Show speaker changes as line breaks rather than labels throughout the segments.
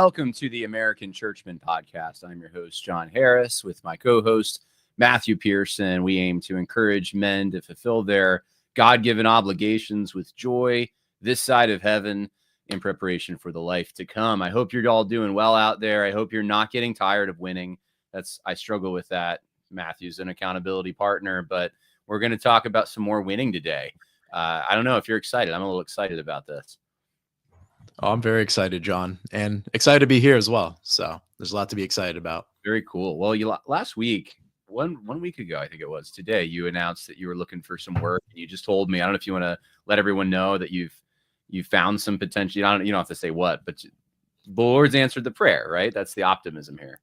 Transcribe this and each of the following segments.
welcome to the American Churchman podcast. I'm your host, John Harris, with my co-host, Matthew Pearson. We aim to encourage men to fulfill their God-given obligations with joy this side of heaven in preparation for the life to come. I hope you're all doing well out there. I hope you're not getting tired of winning. I struggle with that. Matthew's an accountability partner, but we're going to talk about some more winning today. I don't know if you're excited. I'm a little excited about this.
Oh, I'm very excited, John, and excited to be here as well. So there's a lot to be excited about.
Very cool. Well, last week, one week ago, I think it was today, you announced that you were looking for some work. And you just told me, I don't know if you want to let everyone know that you've found some potential. You don't have to say what, but the Lord's answered the prayer, right? That's the optimism here.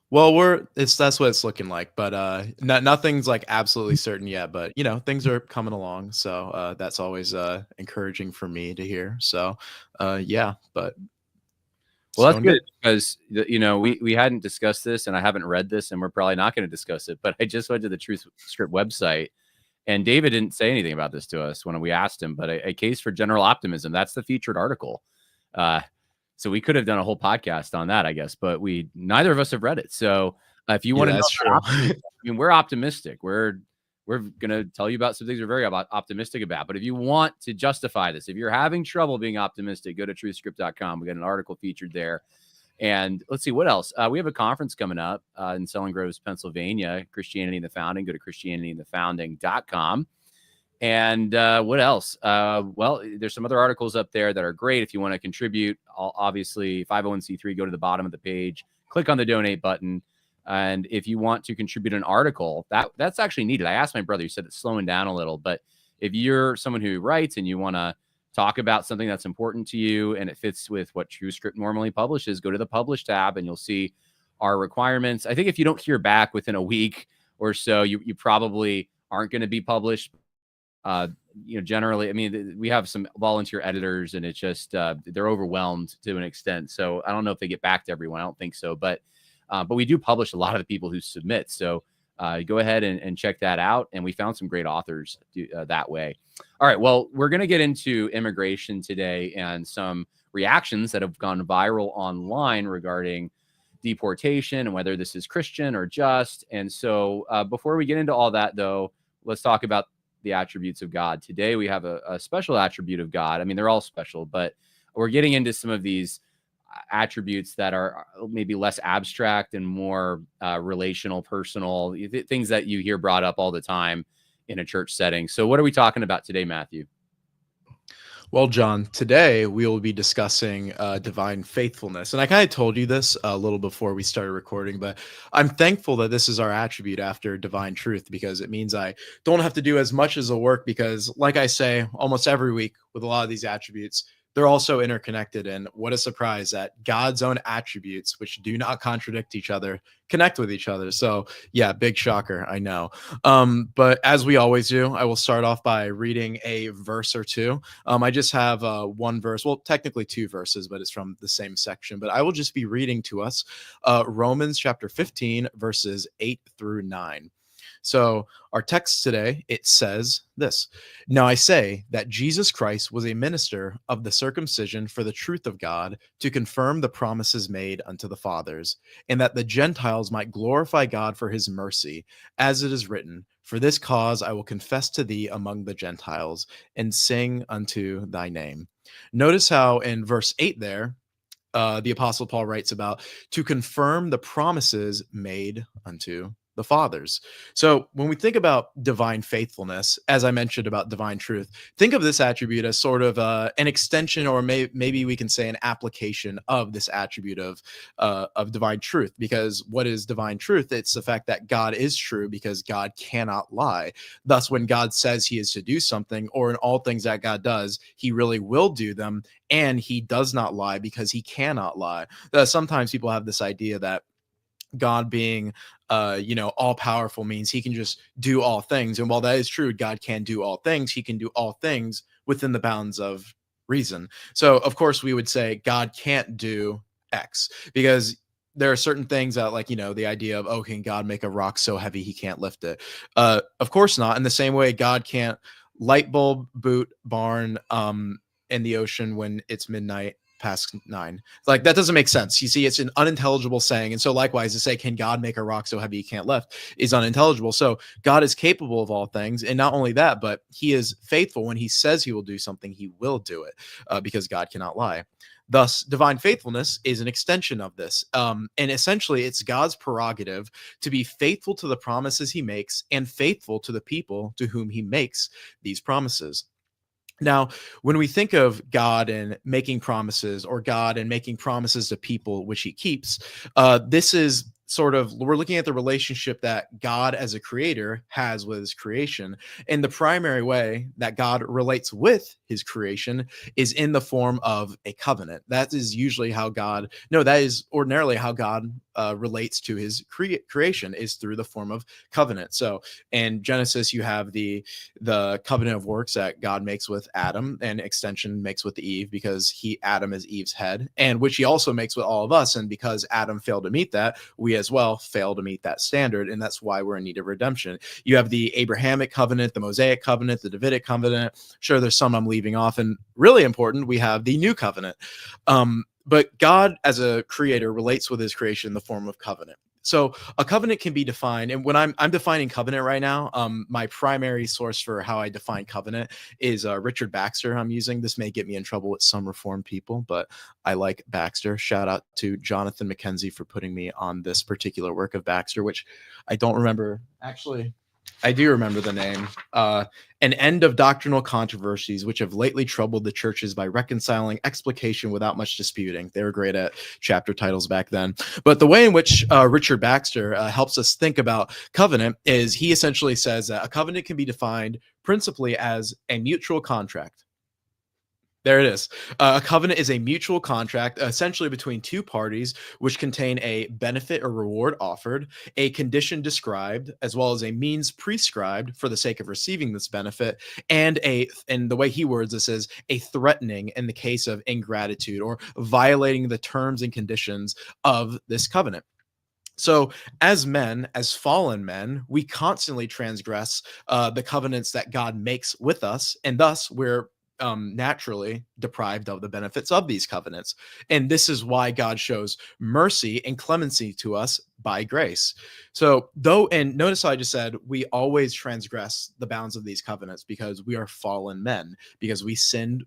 Well, that's what it's looking like, but nothing's like absolutely certain yet. But things are coming along, so that's always encouraging for me to hear. So, yeah, but
well, that's good because we hadn't discussed this, and I haven't read this, and we're probably not going to discuss it. But I just went to the Truth Script website, and David didn't say anything about this to us when we asked him. But a case for general optimism—that's the featured article. So we could have done a whole podcast on that, I guess, but neither of us have read it. So if you want to know, we're optimistic. We're going to tell you about some things we're very optimistic about. But if you want to justify this, if you're having trouble being optimistic, go to truthscript.com. We got an article featured there. And let's see what else. We have a conference coming up in Selling Groves, Pennsylvania, Christianity in the Founding. Go to christianityinthefounding.com. And what else? Well, there's some other articles up there that are great. If you want to contribute, obviously 501c3, go to the bottom of the page, click on the donate button. And if you want to contribute an article, that's actually needed. I asked my brother, he said it's slowing down a little, but if you're someone who writes and you want to talk about something that's important to you and it fits with what TrueScript normally publishes, go to the publish tab and you'll see our requirements. I think if you don't hear back within a week or so, you probably aren't going to be published. Generally, I mean, we have some volunteer editors and it's just, they're overwhelmed to an extent. So I don't know if they get back to everyone. I don't think so, but we do publish a lot of the people who submit. So go ahead and check that out. And we found some great authors that way. All right. Well, we're going to get into immigration today and some reactions that have gone viral online regarding deportation and whether this is Christian or just. And so before we get into all that, though, let's talk about the attributes of God. Today we have a special attribute of God. I mean, they're all special, but we're getting into some of these attributes that are maybe less abstract and more relational, personal, things that you hear brought up all the time in a church setting. So what are we talking about today, Matthew?
Well, John, today we will be discussing divine faithfulness. And I kind of told you this a little before we started recording, but I'm thankful that this is our attribute after divine truth, because it means I don't have to do as much as the work, because like I say, almost every week with a lot of these attributes, they're also interconnected. And what a surprise that God's own attributes, which do not contradict each other, connect with each other. So yeah, big shocker, I know. But as we always do, I will start off by reading a verse or two. I just have one verse, well, technically two verses, but it's from the same section. But I will just be reading to us Romans chapter 15, verses 8 through 9. So our text today, it says this: "Now I say that Jesus Christ was a minister of the circumcision for the truth of God, to confirm the promises made unto the fathers, and that the Gentiles might glorify God for his mercy, as it is written, for this cause I will confess to thee among the Gentiles, and sing unto thy name." Notice how in verse 8 there, the Apostle Paul writes about to confirm the promises made unto the fathers. So when we think about divine faithfulness, as I mentioned about divine truth, think of this attribute as sort of an extension, or maybe we can say an application of this attribute of divine truth. Because what is divine truth? It's the fact that God is true, because God cannot lie. Thus, when God says he is to do something, or in all things that God does, he really will do them, and he does not lie because he cannot lie. Sometimes people have this idea that God being all powerful means he can just do all things. And while that is true, God can do all things. He can do all things within the bounds of reason. So of course we would say God can't do X, because there are certain things that, like, the idea of, oh, can God make a rock so heavy he can't lift it? Of course not. In the same way, God can't light bulb, boot, barn, in the ocean when it's midnight past 9. Like, that doesn't make sense. You see, it's an unintelligible saying. And so likewise, to say, can God make a rock so heavy you can't lift, is unintelligible. So God is capable of all things. And not only that, but he is faithful. When he says he will do something, he will do it, because God cannot lie. Thus, divine faithfulness is an extension of this. And essentially, it's God's prerogative to be faithful to the promises he makes and faithful to the people to whom he makes these promises. Now, when we think of God and making promises, or God and making promises to people which he keeps, this is sort of, we're looking at the relationship that God as a creator has with his creation. And the primary way that God relates with his creation is in the form of a covenant. That is usually how God, no, that is ordinarily how God relates to his creation, is through the form of covenant. So in Genesis, you have the covenant of works that God makes with Adam, and extension makes with Eve, because Adam is Eve's head, and which he also makes with all of us. And because Adam failed to meet that, we as well fail to meet that standard, and that's why we're in need of redemption. You have the Abrahamic covenant, the Mosaic covenant, the Davidic covenant. Sure, there's some I'm leaving off, and really important, we have the new covenant. But God as a creator relates with his creation in the form of covenant. So a covenant can be defined, and when I'm defining covenant right now, my primary source for how I define covenant is Richard Baxter. I'm using this, may get me in trouble with some Reformed people, but I like Baxter. Shout out to Jonathan McKenzie for putting me on this particular work of Baxter, which I don't remember. Actually, I do remember the name. An End of Doctrinal Controversies, which have lately troubled the churches by reconciling explication without much disputing. They were great at chapter titles back then. But the way in which Richard Baxter helps us think about covenant is, he essentially says that a covenant can be defined principally as a mutual contract. There it is. A covenant is a mutual contract, essentially between two parties, which contain a benefit or reward offered, a condition described, as well as a means prescribed for the sake of receiving this benefit, and the way he words this is a threatening in the case of ingratitude or violating the terms and conditions of this covenant. So, as men, as fallen men, we constantly transgress the covenants that God makes with us, and thus we're naturally deprived of the benefits of these covenants. And this is why God shows mercy and clemency to us by grace. So, and notice how I just said we always transgress the bounds of these covenants because we are fallen men, because we sinned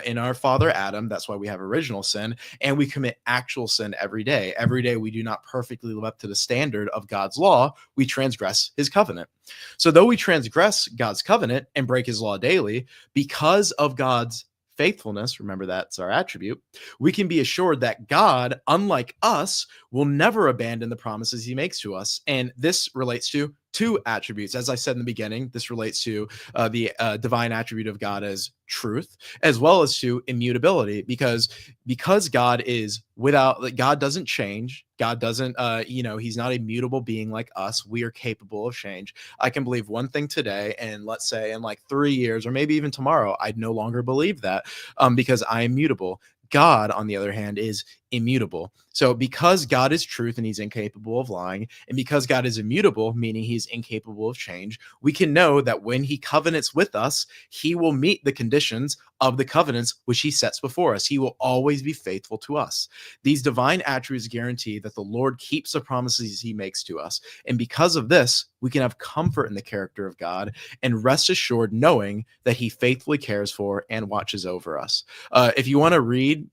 in our father Adam. That's why we have original sin, and we commit actual sin every day. Every day we do not perfectly live up to the standard of God's law. We transgress his covenant. So though we transgress God's covenant and break his law daily, because of God's faithfulness, remember that's our attribute, we can be assured that God, unlike us, will never abandon the promises he makes to us. And this relates to two attributes. As I said in the beginning, this relates to the divine attribute of God as truth, as well as to immutability, because God is God doesn't change. God doesn't, he's not a mutable being like us. We are capable of change. I can believe one thing today, and let's say in like 3 years, or maybe even tomorrow, I'd no longer believe that, because I am mutable. God, on the other hand, is immutable. So because God is truth and he's incapable of lying, and because God is immutable, meaning he's incapable of change, we can know that when he covenants with us, he will meet the conditions of the covenants which he sets before us. He will always be faithful to us. These divine attributes guarantee that the Lord keeps the promises he makes to us. And because of this, we can have comfort in the character of God and rest assured knowing that he faithfully cares for and watches over us. If you want to read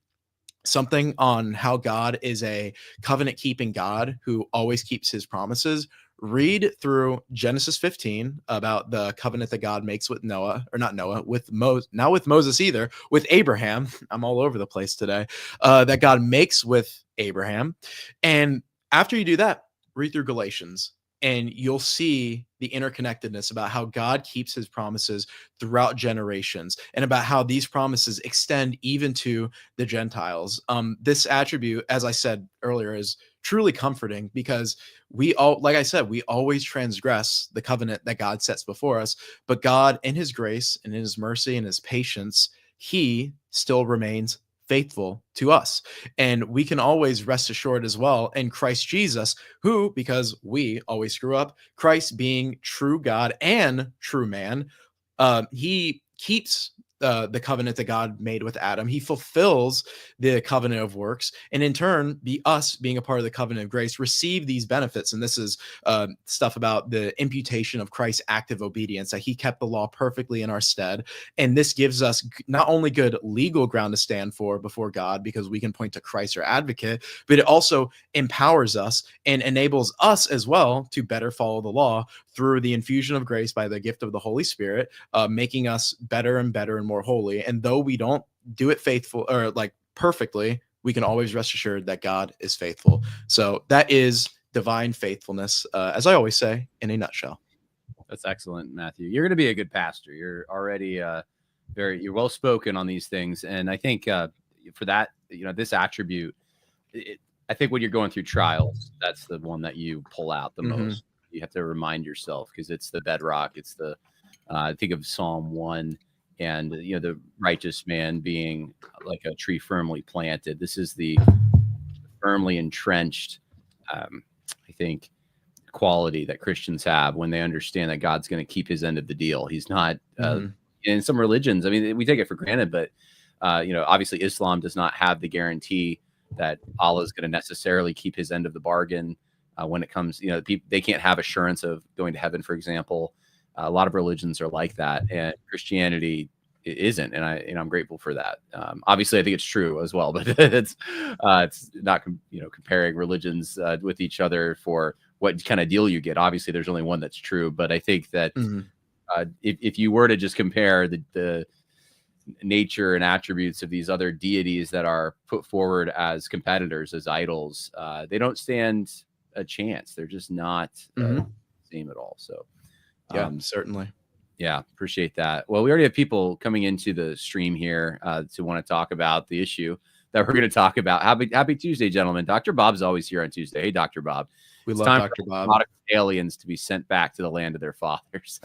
something on how God is a covenant keeping God who always keeps his promises, read through Genesis 15 about the covenant that God makes with Noah, or not Noah, with not with Moses either, with Abraham. I'm all over the place today. That God makes with Abraham. And after you do that, read through Galatians, and you'll see the interconnectedness about how God keeps his promises throughout generations, and about how these promises extend even to the Gentiles. This attribute, as I said earlier, is truly comforting, because we always transgress the covenant that God sets before us, but God, in his grace and in his mercy and his patience, he still remains faithful to us. And we can always rest assured as well in Christ Jesus, who, because we always screw up, Christ being true God and true man, he keeps the covenant that God made with Adam. He fulfills the covenant of works, and in turn, us being a part of the covenant of grace receive these benefits. And this is stuff about the imputation of Christ's active obedience, that he kept the law perfectly in our stead. And this gives us not only good legal ground to stand for before God, because we can point to Christ, our advocate, but it also empowers us and enables us as well to better follow the law through the infusion of grace by the gift of the Holy Spirit, making us better and better and more holy. And though we don't do it faithful or like perfectly, we can always rest assured that God is faithful. So that is divine faithfulness, as I always say, in a nutshell.
That's excellent, Matthew. You're going to be a good pastor. You're already you're well spoken on these things, and I think for that, this attribute, I think when you're going through trials, that's the one that you pull out the most. You have to remind yourself, because it's the bedrock. It's the I think of Psalm 1, and the righteous man being like a tree firmly planted. This is the firmly entrenched, I think, quality that Christians have when they understand that God's going to keep his end of the deal. He's not in some religions. I mean, we take it for granted, but obviously Islam does not have the guarantee that Allah is going to necessarily keep his end of the bargain when it comes. They can't have assurance of going to heaven, for example. A lot of religions are like that, and Christianity isn't, and I'm grateful for that. Obviously, I think it's true as well, but it's not comparing religions with each other for what kind of deal you get. Obviously, there's only one that's true, but I think that if you were to just compare the nature and attributes of these other deities that are put forward as competitors, as idols, they don't stand a chance. They're just not the same at all. So
yeah, certainly.
Yeah, appreciate that. Well, we already have people coming into the stream here to want to talk about the issue that we're going to talk about. Happy Tuesday, gentlemen. Dr. Bob's always here on Tuesday. Hey, Dr. Bob.
We love Dr. Bob.
For aliens to be sent back to the land of their fathers.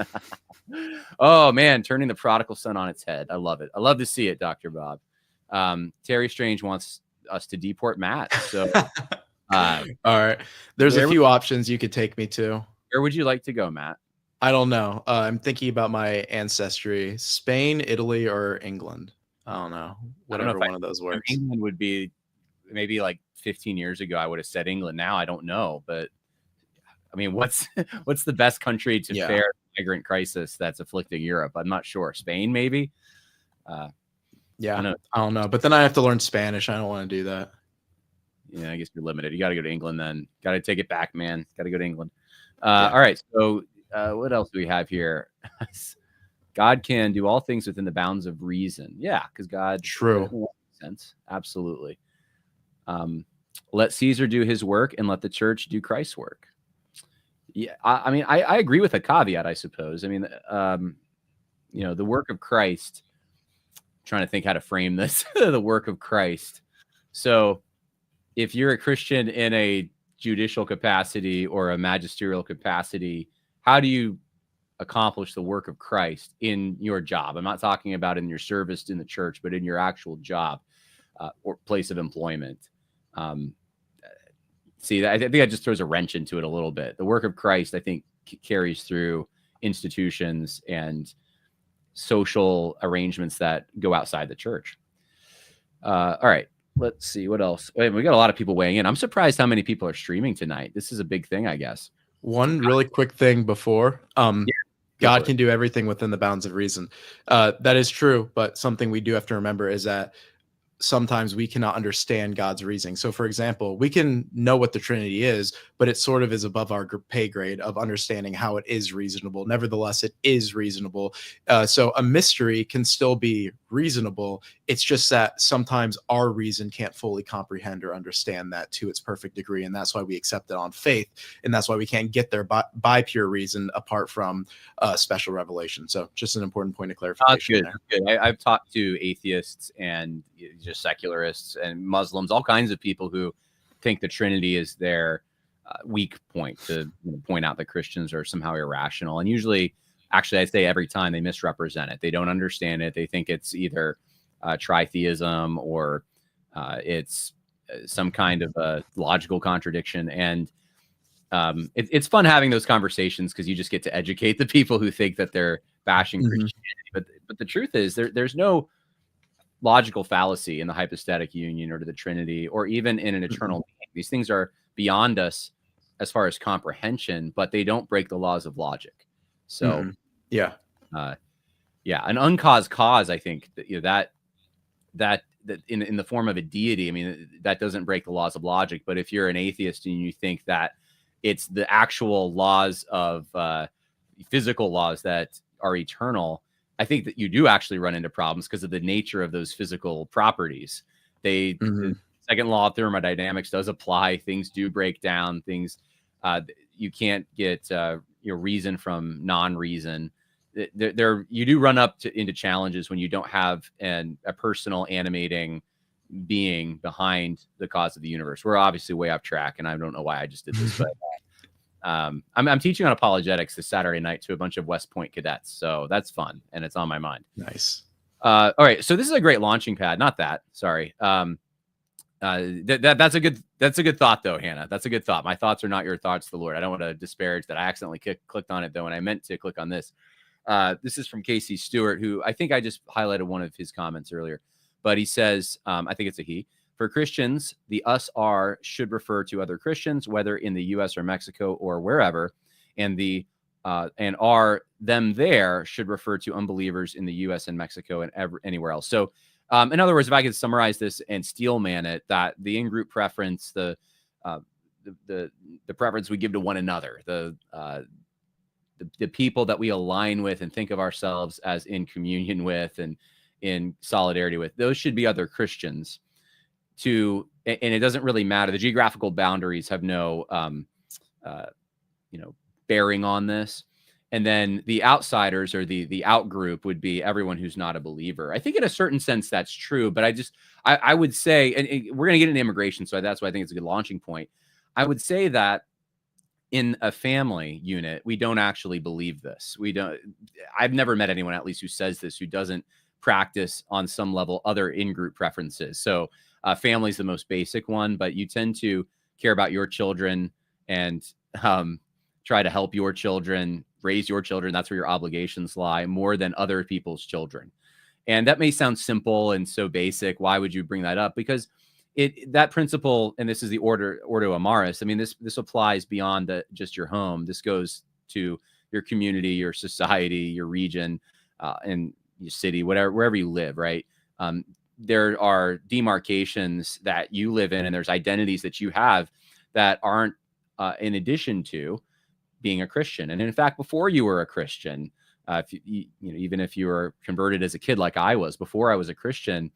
Oh, man, turning the prodigal son on its head. I love it. I love to see it, Dr. Bob. Terry Strange wants us to deport Matt. So,
all right. There's a few options you could take me to.
Where would you like to go, Matt?
I don't know. I'm thinking about my ancestry: Spain, Italy, or England. I don't know. Whatever one of those works.
England would be maybe like 15 years ago. I would have said England. Now I don't know, but I mean, what's the best country to fare the migrant crisis that's afflicting Europe? I'm not sure. Spain, maybe.
I don't know. But then I have to learn Spanish. I don't want to do that.
Yeah, I guess you're limited. You got to go to England then. Got to take it back, man. Got to go to England. All right. So. What else do we have here? God can do all things within the bounds of reason. Yeah, because God.
True.
Sense. Absolutely. Let Caesar do his work and let the church do Christ's work. Yeah, I mean, I agree with a caveat, I suppose. I mean, the work of Christ. I'm trying to think how to frame this. The work of Christ. So, if you're a Christian in a judicial capacity or a magisterial capacity, how do you accomplish the work of Christ in your job? I'm not talking about in your service in the church, but in your actual job or place of employment. See, I think that just throws a wrench into it a little bit. The work of Christ, I think, carries through institutions and social arrangements that go outside the church. All right. Let's see what else. We got a lot of people weighing in. I'm surprised how many people are streaming tonight. This is a big thing, I guess.
One really quick thing before, God can do everything within the bounds of reason. That is true, but something we do have to remember is that sometimes we cannot understand God's reasoning. So, for example, we can know what the Trinity is, but it sort of is above our pay grade of understanding how it is reasonable. Nevertheless, it is reasonable. So a mystery can still be reasonable. It's just that sometimes our reason can't fully comprehend or understand that to its perfect degree. And that's why we accept it on faith. And that's why we can't get there by pure reason apart from special revelation. So just an important point of clarification.
Good. I've talked to atheists and just secularists and Muslims, all kinds of people who think the Trinity is their weak point to point out that Christians are somehow irrational. And usually, actually, I say every time they misrepresent it. They don't understand it. They think it's either tritheism or it's some kind of a logical contradiction. And it's fun having those conversations because you just get to educate the people who think that they're bashing Christianity. But the truth is there's no logical fallacy in the hypostatic union or to the Trinity or even in an eternal being. These things are beyond us as far as comprehension, but they don't break the laws of logic. So
yeah,
an uncaused cause, I think that that in the form of a deity, I mean, that doesn't break the laws of logic. But if you're an atheist and you think that it's the actual laws of physical laws that are eternal, I think that you do actually run into problems because of the nature of those physical properties. The second law of thermodynamics does apply. Things do break down. Things you can't get reason from non-reason. You do run up into challenges when you don't have a personal animating being behind the cause of the universe. We're obviously way off track, and I don't know why I just did this, but I'm teaching on apologetics this Saturday night to a bunch of West Point cadets, so that's fun and it's on my mind.
Nice.
All right, so this is a great launching pad. Not that, sorry. That's a good thought though, Hannah. That's a good thought. My thoughts are not your thoughts, the Lord. I don't want to disparage that. I accidentally clicked on it though, and I meant to click on this. This is from Casey Stewart, who I think I just highlighted one of his comments earlier, but he says, I think it's a he. For Christians, the us are should refer to other Christians, whether in the U.S. or Mexico or wherever, and the and are them there should refer to unbelievers in the U.S. and Mexico and anywhere else. So, in other words, if I could summarize this and steelman it, that the in-group preference, the preference we give to one another, the people that we align with and think of ourselves as in communion with and in solidarity with, those should be other Christians. And it doesn't really matter. The geographical boundaries have no, bearing on this. And then the outsiders or the out group would be everyone who's not a believer. I think in a certain sense that's true, but I would say, and we're going to get into immigration, so that's why I think it's a good launching point. I would say that in a family unit, we don't actually believe this. I've never met anyone, at least, who says this, who doesn't practice on some level other in-group preferences. So family is the most basic one, but you tend to care about your children and try to help your children, raise your children. That's where your obligations lie more than other people's children. And that may sound simple and so basic. Why would you bring that up? Because that principle, and this is the ordo amaris. I mean, this applies beyond just your home. This goes to your community, your society, your region, and your city, wherever you live, right? There are demarcations that you live in, and there's identities that you have that aren't in addition to being a Christian. And in fact, before you were a Christian, even if you were converted as a kid like I was, before I was a Christian,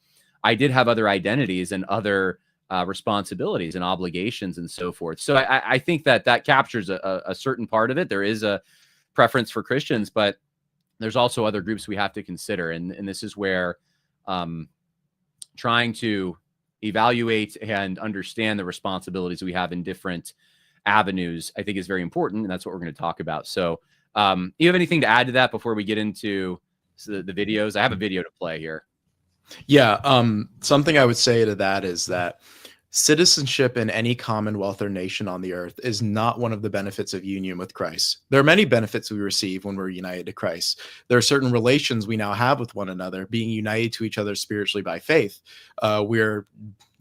I did have other identities and other responsibilities and obligations and so forth. So I think that captures a certain part of it. There is a preference for Christians, but there's also other groups we have to consider. And this is where trying to evaluate and understand the responsibilities we have in different avenues, I think, is very important. And that's what we're going to talk about. So you have anything to add to that before we get into the videos? I have a video to play here.
Yeah. Something I would say to that is that citizenship in any commonwealth or nation on the earth is not one of the benefits of union with Christ. There are many benefits we receive when we're united to Christ. There are certain relations we now have with one another, being united to each other spiritually by faith. We're,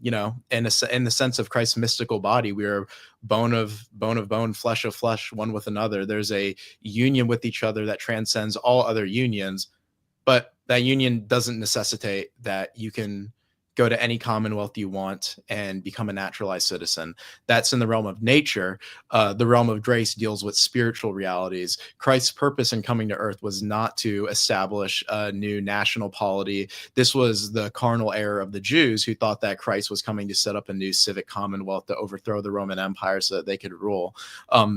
in the sense of Christ's mystical body, we are bone of bone, flesh of flesh, one with another. There's a union with each other that transcends all other unions, but that union doesn't necessitate that you can go to any commonwealth you want and become a naturalized citizen. That's in the realm of nature. The realm of grace deals with spiritual realities. Christ's purpose in coming to earth was not to establish a new national polity. This was the carnal error of the Jews, who thought that Christ was coming to set up a new civic commonwealth to overthrow the Roman Empire so that they could rule.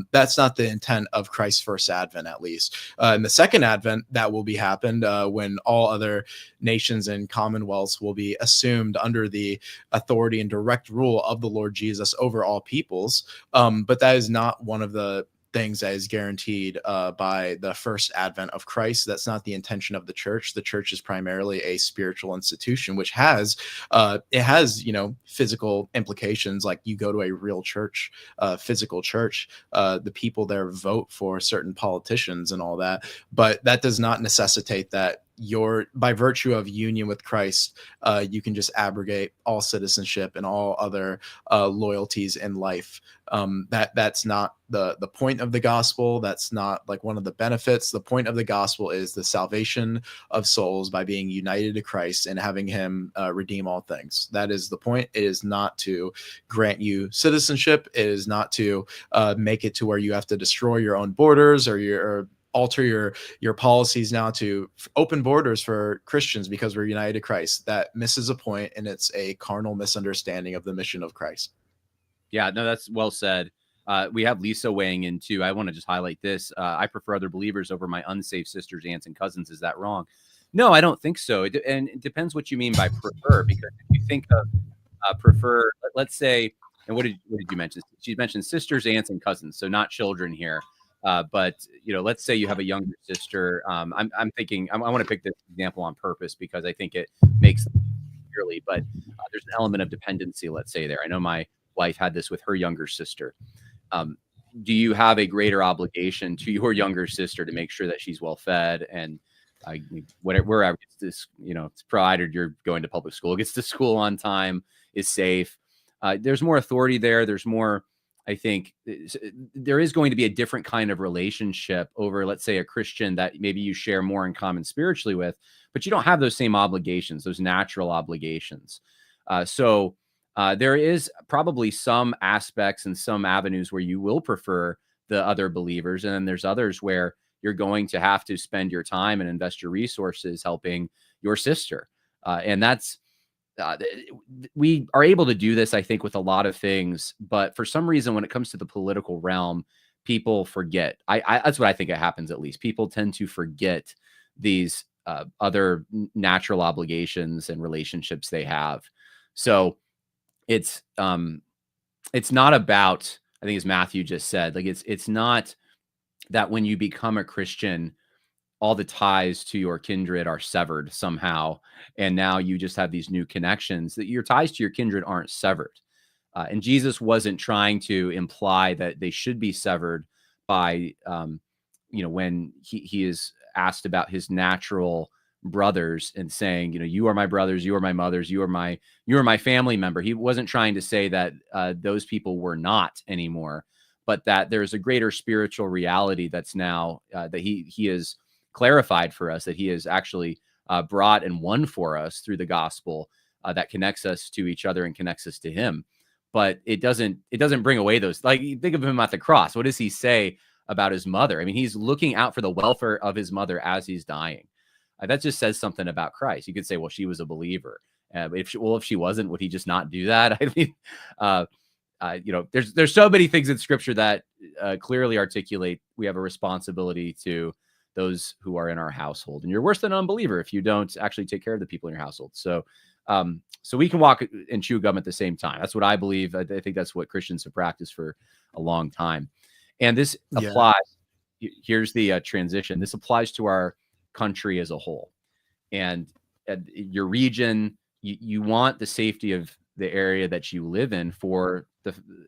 That's not the intent of Christ's first advent, at least. In the second advent, that will be happened when all other nations and commonwealths will be assumed under the authority and direct rule of the Lord Jesus over all peoples. But that is not one of the things that is guaranteed by the first advent of Christ. That's not the intention of the church. The church is primarily a spiritual institution, which has it has, you know, physical implications. Like you go to a real church, physical church, the people there vote for certain politicians and all that, but that does not necessitate that by virtue of union with Christ, you can just abrogate all citizenship and all other loyalties in life. That's not the point of the gospel. That's not like one of the benefits. The point of the gospel is the salvation of souls by being united to Christ and having him redeem all things. That is the point. It is not to grant you citizenship. It is not to make it to where you have to destroy your own borders or alter your policies now to open borders for Christians because we're united to Christ. That misses a point, and it's a carnal misunderstanding of the mission of Christ.
Yeah, no, that's well said. We have Lisa weighing in too. I want to just highlight this. I prefer other believers over my unsaved sisters, aunts, and cousins. Is that wrong? No, I don't think so. And it depends what you mean by prefer, because if you think of prefer, let's say, and what did you mention? She mentioned sisters, aunts, and cousins, so not children here. But you know, let's say you have a younger sister. I'm thinking I want to pick this example on purpose because I think it makes sense clearly. But there's an element of dependency. Let's say there. I know my wife had this with her younger sister. Do you have a greater obligation to your younger sister to make sure that she's well fed and wherever this, you know, it's provided you're going to public school, gets to school on time, is safe. There's more authority there. There's more. I think there is going to be a different kind of relationship over, let's say, a Christian that maybe you share more in common spiritually with, but you don't have those same obligations, those natural obligations. So there is probably some aspects and some avenues where you will prefer the other believers. And then there's others where you're going to have to spend your time and invest your resources helping your sister. And that's, we are able to do this, I think, with a lot of things, but for some reason, when it comes to the political realm, people forget. That's what I think it happens. At least people tend to forget these other natural obligations and relationships they have. So it's not about, I think, as Matthew just said, like it's not that when you become a Christian, all the ties to your kindred are severed somehow. And now you just have these new connections, that your ties to your kindred aren't severed. And Jesus wasn't trying to imply that they should be severed by, you know, when he is asked about his natural brothers and saying, you know, you are my brothers, you are my mothers, you are my family member. He wasn't trying to say that those people were not anymore, but that there's a greater spiritual reality that's now that he is clarified for us, that he has actually brought and won for us through the gospel that connects us to each other and connects us to him. But it doesn't bring away those, like, you think of him at the cross. What does he say about his mother? I mean, he's looking out for the welfare of his mother as he's dying. That just says something about Christ. You could say, well, she was a believer. If she wasn't, would he just not do that? I mean, you know, there's so many things in Scripture that clearly articulate we have a responsibility to those who are in our household, and you're worse than an unbeliever if you don't actually take care of the people in your household. So, so we can walk and chew gum at the same time. That's what I believe. I think that's what Christians have practiced for a long time, and this applies. Here's the transition. This applies to our country as a whole, and your region. You want the safety of the area that you live in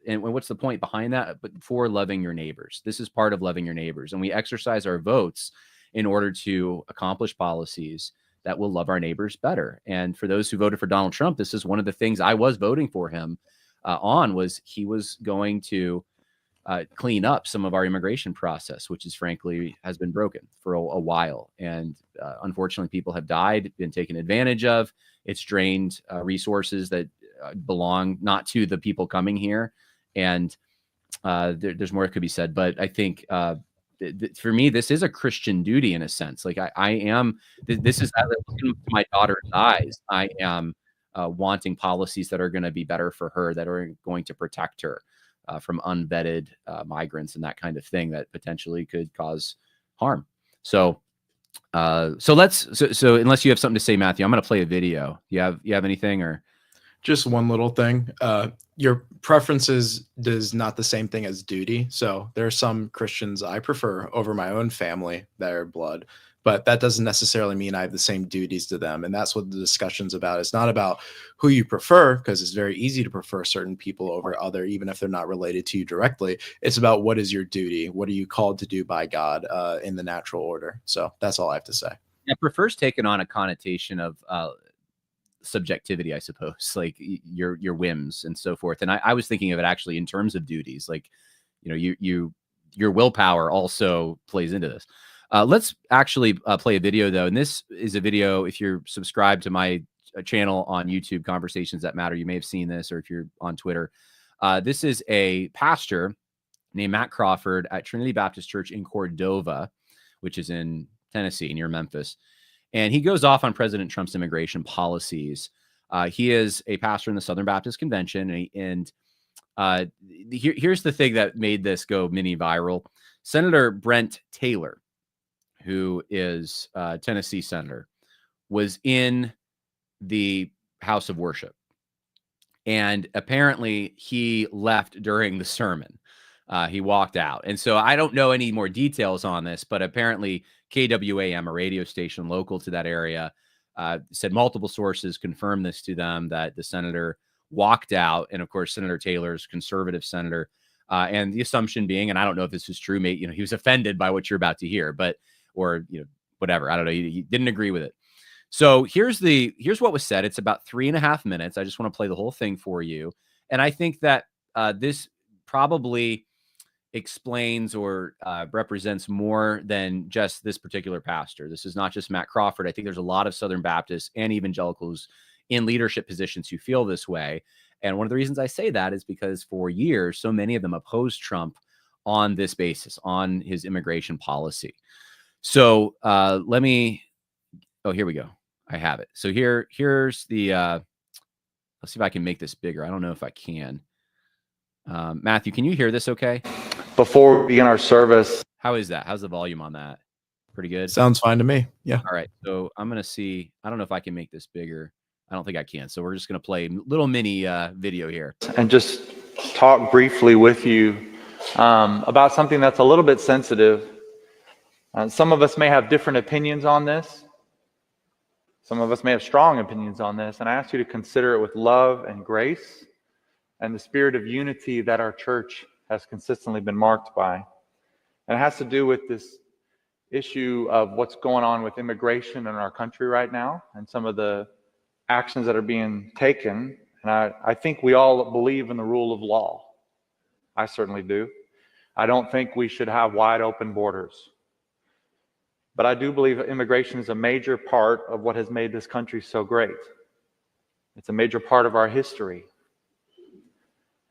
and what's the point behind that? But for loving your neighbors. This is part of loving your neighbors. And we exercise our votes in order to accomplish policies that will love our neighbors better. And for those who voted for Donald Trump, this is one of the things I was voting for him was he was going to clean up some of our immigration process, which is frankly has been broken for a while. And unfortunately, people have died, been taken advantage of. It's drained resources that belong not to the people coming here. And there's more that could be said. But I think for me, this is a Christian duty in a sense. Like I am, this is looking to my daughter's eyes. I am wanting policies that are going to be better for her, that are going to protect her from unvetted migrants and that kind of thing that potentially could cause harm. So unless you have something to say, Matthew, I'm going to play a video. You have anything or?
Just one little thing. Your preferences does not the same thing as duty. So there are some Christians I prefer over my own family that are blood, but that doesn't necessarily mean I have the same duties to them. And that's what the discussion's about. It's not about who you prefer, because it's very easy to prefer certain people over other, even if they're not related to you directly. It's about what is your duty? What are you called to do by God in the natural order? So that's all I have to say.
Yeah, prefer's taken on a connotation of subjectivity, I suppose, like your whims and so forth. And I was thinking of it actually in terms of duties, like, you know, your willpower also plays into this. Let's actually play a video though. And this is a video, if you're subscribed to my channel on YouTube, Conversations That Matter, you may have seen this, or if you're on Twitter. This is a pastor named Matt Crawford at Trinity Baptist Church in Cordova, which is in Tennessee near Memphis. And he goes off on President Trump's immigration policies. He is a pastor in the Southern Baptist Convention. Here's the thing that made this go mini viral. Senator Brent Taylor, who is a Tennessee senator, was in the House of Worship. And apparently he left during the sermon. He walked out. And so I don't know any more details on this, but apparently KWAM, a radio station local to that area, said multiple sources confirmed this to them, that the senator walked out. And of course, Senator Taylor's conservative senator. And the assumption being, and I don't know if this is true, mate, he was offended by what you're about to hear, or whatever. I don't know. He didn't agree with it. So here's what was said. It's about 3.5 minutes. I just want to play the whole thing for you. And I think that this probably explains or represents more than just this particular pastor. This is not just Matt Crawford. I think there's a lot of Southern Baptists and evangelicals in leadership positions who feel this way. And one of the reasons I say that is because for years, so many of them opposed Trump on this basis, on his immigration policy. So let me, oh, here we go. I have it. So here's the, let's see if I can make this bigger. I don't know if I can. Matthew, can you hear this okay?
Before we begin our service.
How is that? How's the volume on that? Pretty good?
Sounds fine to me. Yeah.
All right. So I'm going to see. I don't know if I can make this bigger. I don't think I can. So we're just going to play a little mini video here.
And just talk briefly with you about something that's a little bit sensitive. Some of us may have different opinions on this. Some of us may have strong opinions on this. And I ask you to consider it with love and grace and the spirit of unity that our church has consistently been marked by. And it has to do with this issue of what's going on with immigration in our country right now and some of the actions that are being taken. And I think we all believe in the rule of law. I certainly do. I don't think we should have wide open borders. But I do believe immigration is a major part of what has made this country so great. It's a major part of our history.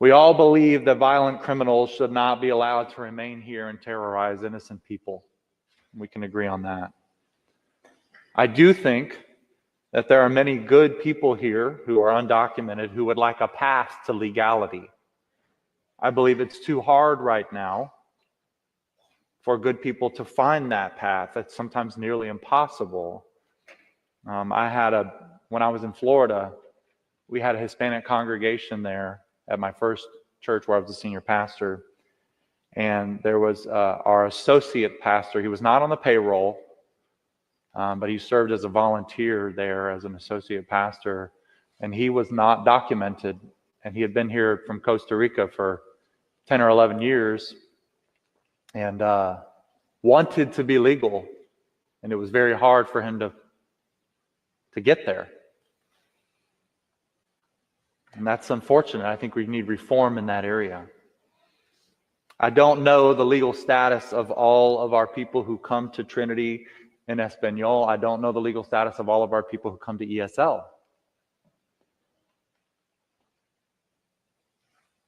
We all believe that violent criminals should not be allowed to remain here and terrorize innocent people. We can agree on that. I do think that there are many good people here who are undocumented who would like a path to legality. I believe it's too hard right now for good people to find that path. It's sometimes nearly impossible. When I was in Florida, we had a Hispanic congregation there at my first church where I was a senior pastor. And there was our associate pastor. He was not on the payroll, but he served as a volunteer there as an associate pastor. And he was not documented. And he had been here from Costa Rica for 10 or 11 years and wanted to be legal. And it was very hard for him to get there. And that's unfortunate. I think we need reform in that area. I don't know the legal status of all of our people who come to Trinity in Espanol. I don't know the legal status of all of our people who come to ESL.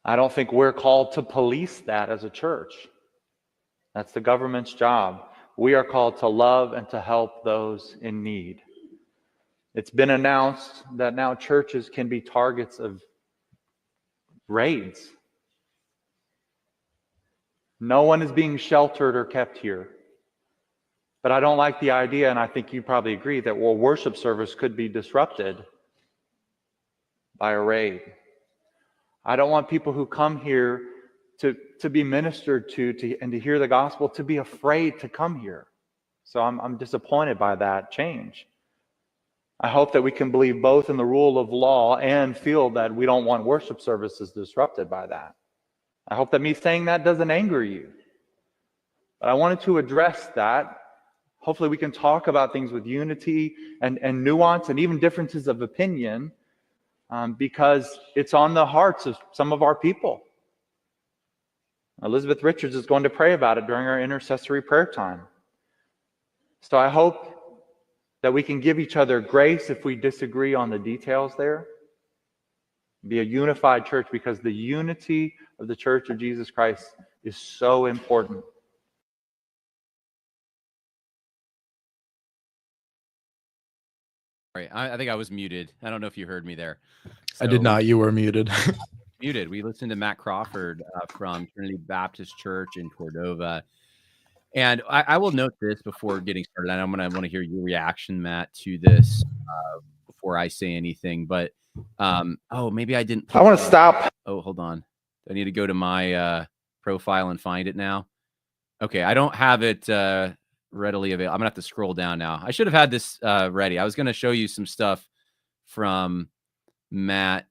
I don't think we're called to police that as a church. That's the government's job. We are called to love and to help those in need. It's been announced that now churches can be targets of raids. No one is being sheltered or kept here. But I don't like the idea, and I think you probably agree, that worship service could be disrupted by a raid. I don't want people who come here to be ministered to and to hear the gospel to be afraid to come here. So I'm disappointed by that change. I hope that we can believe both in the rule of law and feel that we don't want worship services disrupted by that. I hope that me saying that doesn't anger you. But I wanted to address that. Hopefully we can talk about things with unity and nuance and even differences of opinion, because it's on the hearts of some of our people. Elizabeth Richards is going to pray about it during our intercessory prayer time. So I hope that we can give each other grace if we disagree on the details there. Be a unified church, because the unity of the Church of Jesus Christ is so important.
All right, I think I was muted. I don't know if you heard me there.
I did not. You were muted.
Muted. We listened to Matt Crawford from Trinity Baptist Church in Cordova. And I will note this before getting started. I'm going to want to hear your reaction, Matt, to this before I say anything. But, maybe I didn't.
I want to stop.
Oh, hold on. I need to go to my profile and find it now. Okay, I don't have it readily available. I'm going to have to scroll down now. I should have had this ready. I was going to show you some stuff from Matt,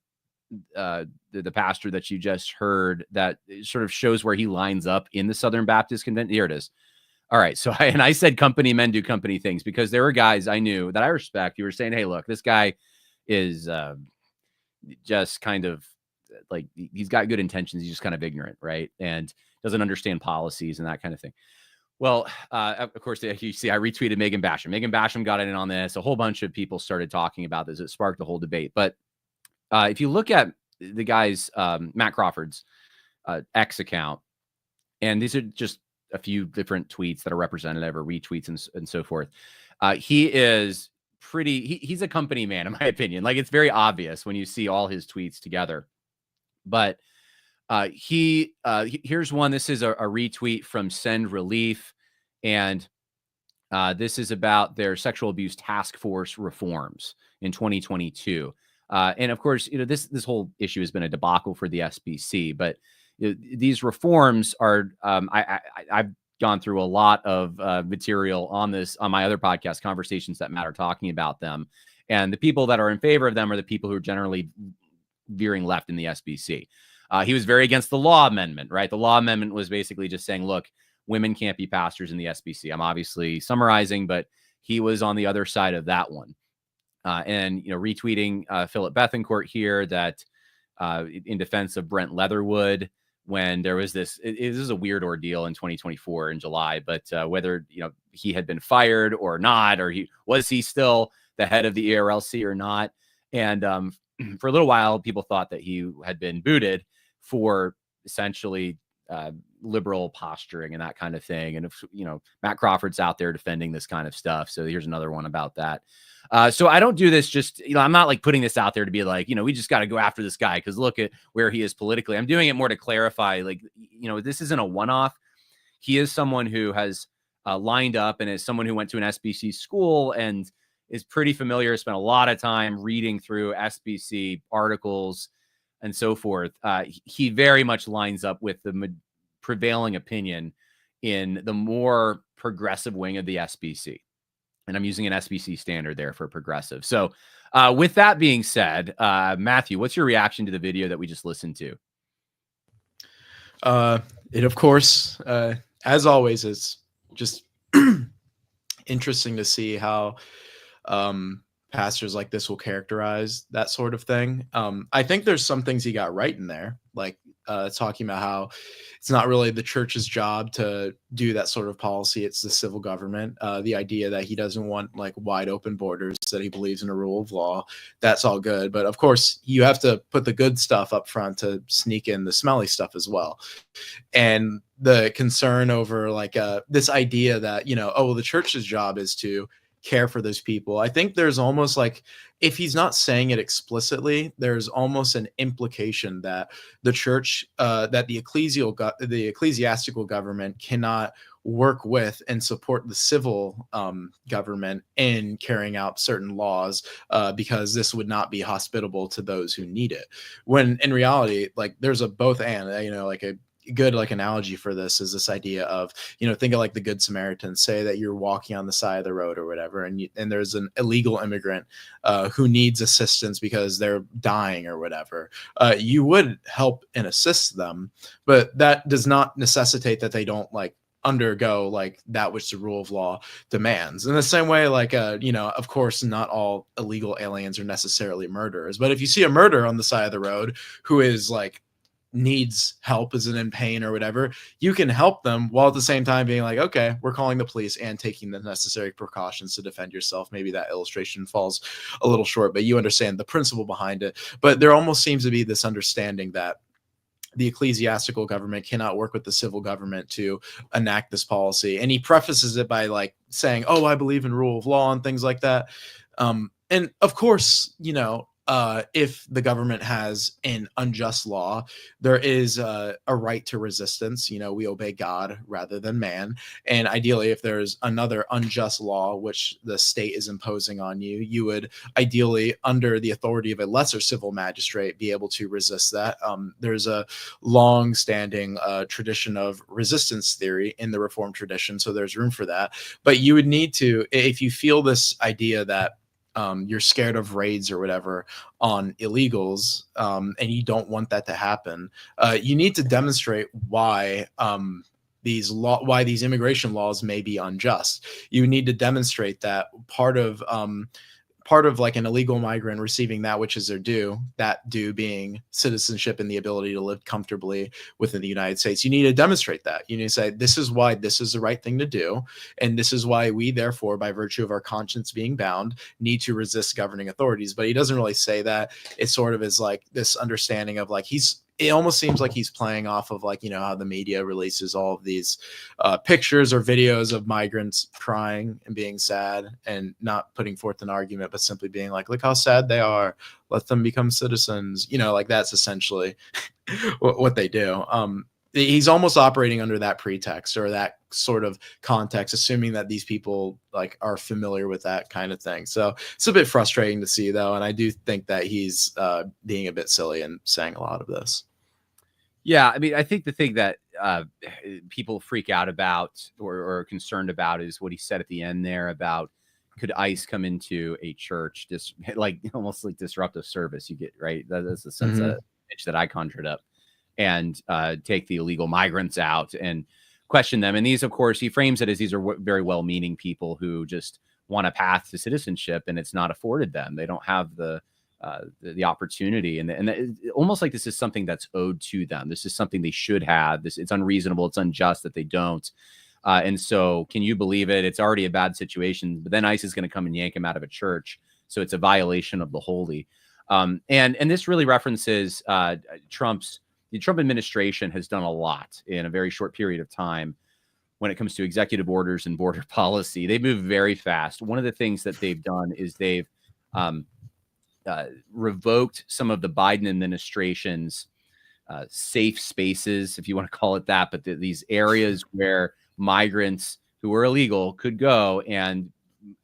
the pastor that you just heard, that sort of shows where he lines up in the Southern Baptist Convention. Here it is. All right. So I said company men do company things, because there were guys I knew that I respect. You were saying, hey, look, this guy is just kind of like, he's got good intentions. He's just kind of ignorant, right? And doesn't understand policies and that kind of thing. Well, of course, you see, I retweeted Megan Basham. Megan Basham got in on this. A whole bunch of people started talking about this. It sparked the whole debate. But if you look at the guy's, Matt Crawford's X account, and these are just a few different tweets that are representative or retweets and so forth. He is he's a company man, in my opinion. Like, it's very obvious when you see all his tweets together. But here's one. This is a retweet from Send Relief. And this is about their sexual abuse task force reforms in 2022. And of course, this whole issue has been a debacle for the SBC, but these reforms are, I've gone through a lot of material on this, on my other podcast, Conversations That Matter, talking about them. And the people that are in favor of them are the people who are generally veering left in the SBC. He was very against the law amendment, right? The law amendment was basically just saying, look, women can't be pastors in the SBC. I'm obviously summarizing, but he was on the other side of that one. And, retweeting Philip Bethencourt here, that in defense of Brent Leatherwood, when there was this is a weird ordeal in 2024 in July, but whether, he had been fired or not, or was he still the head of the ERLC or not. And for a little while, people thought that he had been booted for essentially liberal posturing and that kind of thing. And if, Matt Crawford's out there defending this kind of stuff. So here's another one about that. So I don't do this just, I'm not like putting this out there to be like, we just got to go after this guy because look at where he is politically. I'm doing it more to clarify, like, this isn't a one-off. He is someone who has lined up and is someone who went to an SBC school and is pretty familiar, spent a lot of time reading through SBC articles and so forth. He very much lines up with the prevailing opinion in the more progressive wing of the SBC. And I'm using an SBC standard there for progressive. So with that being said, Matthew, what's your reaction to the video that we just listened to?
It, of course, as always, is just interesting to see how pastors like this will characterize that sort of thing. I think there's some things he got right in there, like talking about how it's not really the church's job to do that sort of policy. It's the civil government. The idea that he doesn't want like wide open borders, that he believes in a rule of law. That's all good. But of course, you have to put the good stuff up front to sneak in the smelly stuff as well. And the concern over like this idea that, the church's job is to care for those people. I think there's almost like, if he's not saying it explicitly, there's almost an implication that the church, that the ecclesiastical government cannot work with and support the civil government in carrying out certain laws, because this would not be hospitable to those who need it. When in reality, like, there's a both and, like a good like analogy for this is this idea of, think of like the Good Samaritan. Say that you're walking on the side of the road or whatever, and there's an illegal immigrant who needs assistance because they're dying or whatever. You would help and assist them, but that does not necessitate that they don't like undergo like that which the rule of law demands. In the same way, like of course not all illegal aliens are necessarily murderers, but if you see a murderer on the side of the road who is like needs help, isn't in pain or whatever, you can help them while at the same time being like, okay, we're calling the police and taking the necessary precautions to defend yourself. Maybe that illustration falls a little short, but you understand the principle behind it. But there almost seems to be this understanding that the ecclesiastical government cannot work with the civil government to enact this policy. And he prefaces it by like saying, oh, I believe in rule of law and things like that. And of course, if the government has an unjust law, there is a right to resistance. We obey God rather than man. And ideally, if there's another unjust law which the state is imposing on you, you would ideally, under the authority of a lesser civil magistrate, be able to resist that. There's a long-standing tradition of resistance theory in the Reformed tradition, so there's room for that. But you would need to, if you feel this idea that you're scared of raids or whatever on illegals, and you don't want that to happen, you need to demonstrate why these immigration laws may be unjust. You need to demonstrate that part of like an illegal migrant receiving that which is their due, that due being citizenship and the ability to live comfortably within the United States. You need to demonstrate that. You need to say, this is why this is the right thing to do. And this is why we, therefore, by virtue of our conscience being bound, need to resist governing authorities. But he doesn't really say that. It sort of is like this understanding of like, it almost seems like he's playing off of like, how the media releases all of these pictures or videos of migrants crying and being sad and not putting forth an argument, but simply being like, look how sad they are. Let them become citizens. Like that's essentially what they do. He's almost operating under that pretext or that sort of context, assuming that these people like are familiar with that kind of thing. So it's a bit frustrating to see though. And I do think that he's being a bit silly and saying a lot of this.
Yeah, I mean, I think the thing that people freak out about or are concerned about is what he said at the end there about, could ICE come into a church, just like almost like disruptive service? You get right. That's the sense of image that I conjured up, and take the illegal migrants out and question them. And these, of course, he frames it as these are very well-meaning people who just want a path to citizenship, and it's not afforded them. They don't have the opportunity, and almost like this is something that's owed to them. This is something they should have. It's unreasonable. It's unjust that they don't. And so, can you believe it? It's already a bad situation, but then ICE is going to come and yank him out of a church. So it's a violation of the holy. And this really references the Trump administration has done a lot in a very short period of time when it comes to executive orders and border policy. They move very fast. One of the things that they've done is they've revoked some of the Biden administration's safe spaces, if you want to call it that, but these areas where migrants who were illegal could go and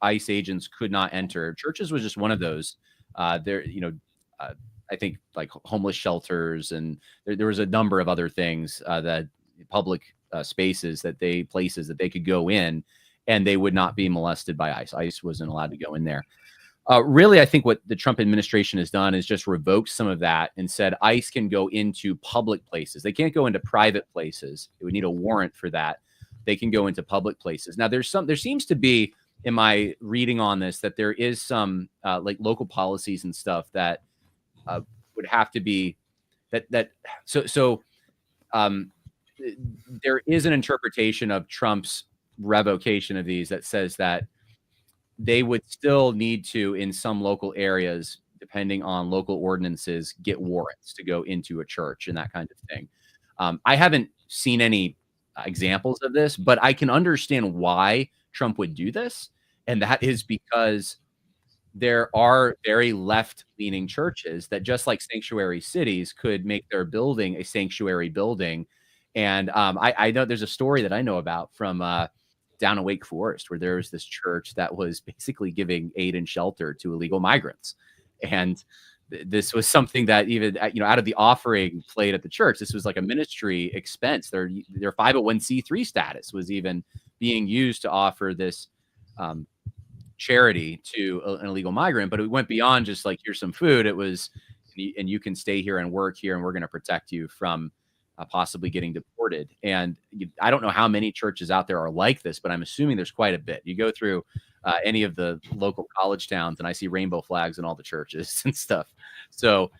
ICE agents could not enter. Churches was just one of those. I think like homeless shelters, and there was a number of other things that public places that they could go in, and they would not be molested by ICE. ICE wasn't allowed to go in there. Really, I think what the Trump administration has done is just revoked some of that and said ICE can go into public places. They can't go into private places. It would need a warrant for that. They can go into public places. Now, there seems to be, in my reading on this, that there is some like local policies and stuff that would have to be so there is an interpretation of Trump's revocation of these that says that they would still need to, in some local areas, depending on local ordinances, get warrants to go into a church and that kind of thing. I haven't seen any examples of this, but I can understand why Trump would do this. And that is because there are very left-leaning churches that, just like sanctuary cities, could make their building a sanctuary building. And I know there's a story that I know about from down in Wake Forest, where there was this church that was basically giving aid and shelter to illegal migrants. And this was something that even, out of the offering played at the church, this was like a ministry expense. Their 501c3 status was even being used to offer this charity to an illegal migrant, but it went beyond just like, here's some food. It was, and you can stay here and work here, and we're going to protect you from possibly getting deported. And I don't know how many churches out there are like this, but I'm assuming there's quite a bit. You go through any of the local college towns, and I see rainbow flags in all the churches and stuff. So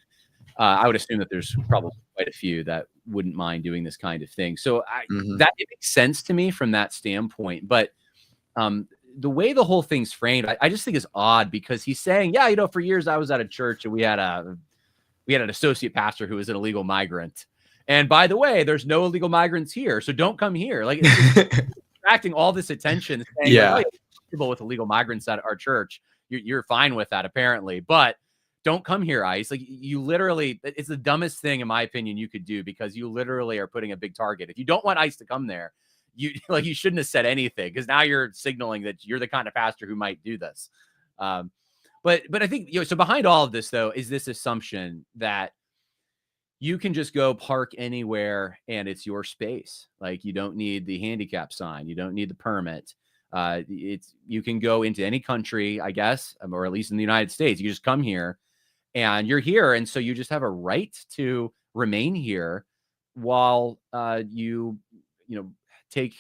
I would assume that there's probably quite a few that wouldn't mind doing this kind of thing. So that it makes sense to me from that standpoint. But the way the whole thing's framed, I just think is odd, because he's saying, yeah, for years I was at a church and we had an associate pastor who was an illegal migrant. And by the way, there's no illegal migrants here, so don't come here. Like, it's attracting all this attention, saying,
Yeah.
like, oh, you're comfortable with illegal migrants at our church. You're fine with that, apparently, but don't come here, ICE. Like, you literally, it's the dumbest thing, in my opinion, you could do, because you literally are putting a big target. If you don't want ICE to come there, you shouldn't have said anything, because now you're signaling that you're the kind of pastor who might do this. But I think, so behind all of this, though, is this assumption that you can just go park anywhere and it's your space. Like, you don't need the handicap sign. You don't need the permit. You can go into any country, I guess, or at least in the United States. You just come here and you're here. And so you just have a right to remain here while you take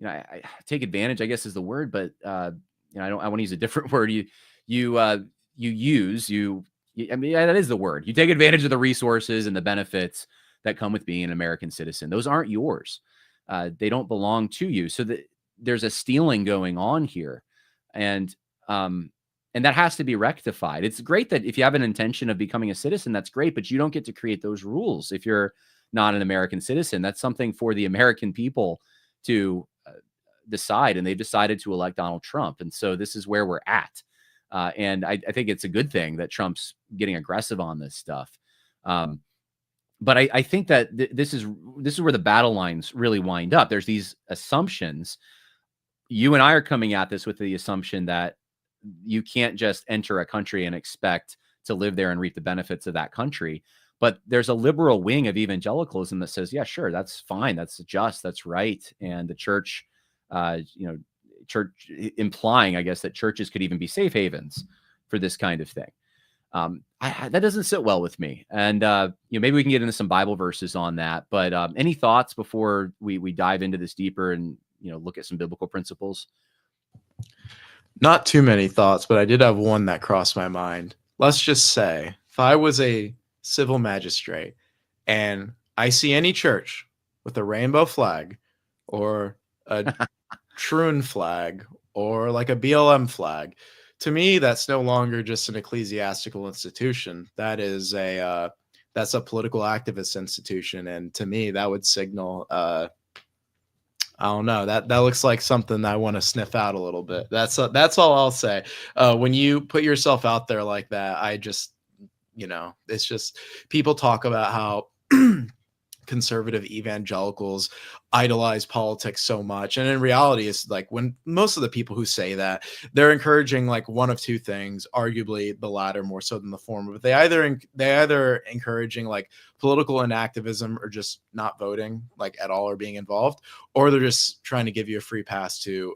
advantage, I guess is the word, but I want to use a different word. That is the word. You take advantage of the resources and the benefits that come with being an American citizen. Those aren't yours. They don't belong to you. So there's a stealing going on here. And that has to be rectified. It's great that if you have an intention of becoming a citizen, that's great, but you don't get to create those rules if you're not an American citizen. That's something for the American people to decide, and they've decided to elect Donald Trump. And so this is where we're at. And I think it's a good thing that Trump's getting aggressive on this stuff. But I think that this is where the battle lines really wind up. There's these assumptions. You and I are coming at this with the assumption that you can't just enter a country and expect to live there and reap the benefits of that country. But there's a liberal wing of evangelicalism that says, yeah, sure, that's fine. That's just, that's right. And the church, implying, I guess, that churches could even be safe havens for this kind of thing. That doesn't sit well with me. And, maybe we can get into some Bible verses on that. But any thoughts before we dive into this deeper and, look at some biblical principles?
Not too many thoughts, but I did have one that crossed my mind. Let's just say, if I was a civil magistrate and I see any church with a rainbow flag or a Troon flag or like a BLM flag, to me, that's no longer just an ecclesiastical institution. That's a political activist institution. And to me, that would signal, I don't know, that looks like something I want to sniff out a little bit. That's all I'll say. When you put yourself out there like that, I just, it's just, people talk about how conservative evangelicals idolize politics so much, and in reality, it's like, when most of the people who say that, they're encouraging like one of two things, arguably the latter more so than the former. But they either encouraging like political inactivism or just not voting like at all or being involved, or they're just trying to give you a free pass to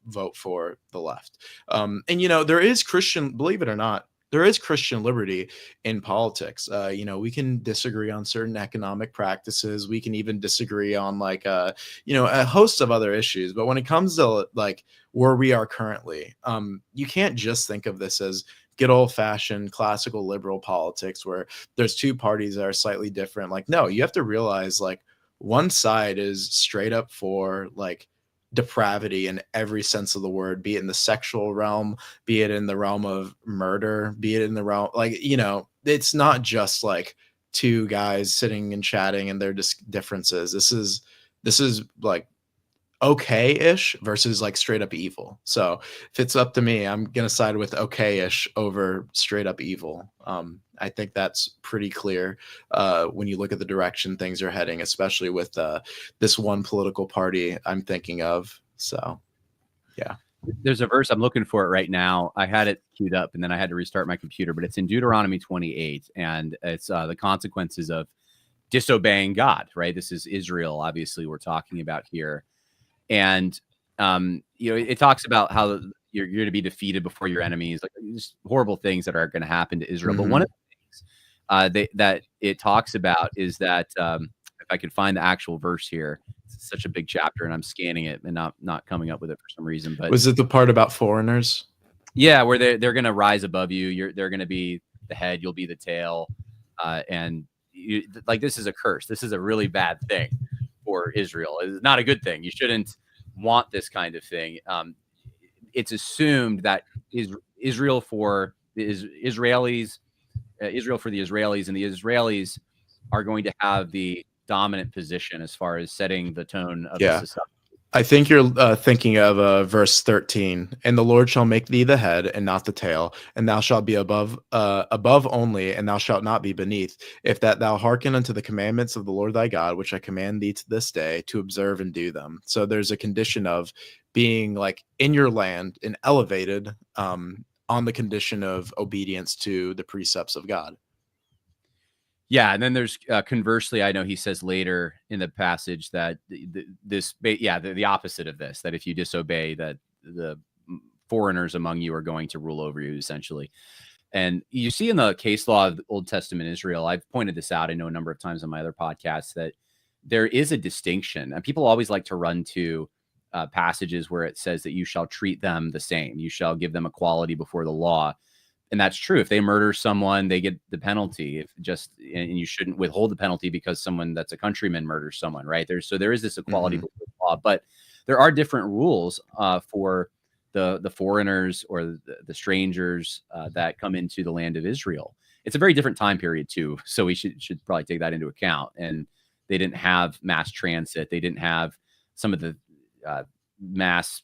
vote for the left. And there is believe it or not, there is Christian liberty in politics. We can disagree on certain economic practices. We can even disagree on like, a host of other issues. But when it comes to like where we are currently, you can't just think of this as good old fashioned classical liberal politics where there's two parties that are slightly different. Like, no, you have to realize like one side is straight up for like depravity in every sense of the word, be it in the sexual realm, be it in the realm of murder, be it in the realm, like, it's not just like two guys sitting and chatting and their differences. This is like okay-ish versus like straight up evil. So if it's up to me, I'm gonna side with okay-ish over straight up evil. I think that's pretty clear when you look at the direction things are heading, especially with this one political party I'm thinking of. So yeah.
There's a verse I'm looking for it right now. I had it queued up and then I had to restart my computer, but it's in Deuteronomy 28, and it's the consequences of disobeying God. Right? This is Israel, obviously, we're talking about here. And it talks about how you're going to be defeated before your enemies, like just horrible things that are going to happen to Israel. But one of the things that it talks about is that if I could find the actual verse here, it's such a big chapter, and I'm scanning it and not coming up with it for some reason. But
was it the part about foreigners?
Yeah, where they're going to rise above you. They're going to be the head, you'll be the tail, and like this is a curse. This is a really bad thing for Israel. It's not a good thing. You shouldn't want this kind of thing. It's assumed that Israel for the Israelis, Israel for the Israelis, and the Israelis are going to have the dominant position as far as setting the tone of the society.
I think you're thinking of verse 13. And the Lord shall make thee the head and not the tail, and thou shalt be above only, and thou shalt not be beneath, if that thou hearken unto the commandments of the Lord thy God, which I command thee to this day, to observe and do them. So there's a condition of being like in your land and elevated on the condition of obedience to the precepts of God.
Yeah, and then there's conversely, I know he says later in the passage that the opposite of this, that if you disobey, that the foreigners among you are going to rule over you, essentially. And you see in the case law of the Old Testament Israel, I've pointed this out, I know, a number of times on my other podcasts, that there is a distinction. And people always like to run to passages where it says that you shall treat them the same. You shall give them equality before the law. And that's true. If they murder someone, they get the penalty. And you shouldn't withhold the penalty because someone that's a countryman murders someone, right? There is this equality before the law, but there are different rules for the foreigners or the strangers that come into the land of Israel. It's a very different time period too, so we should probably take that into account. And they didn't have mass transit. They didn't have some of the mass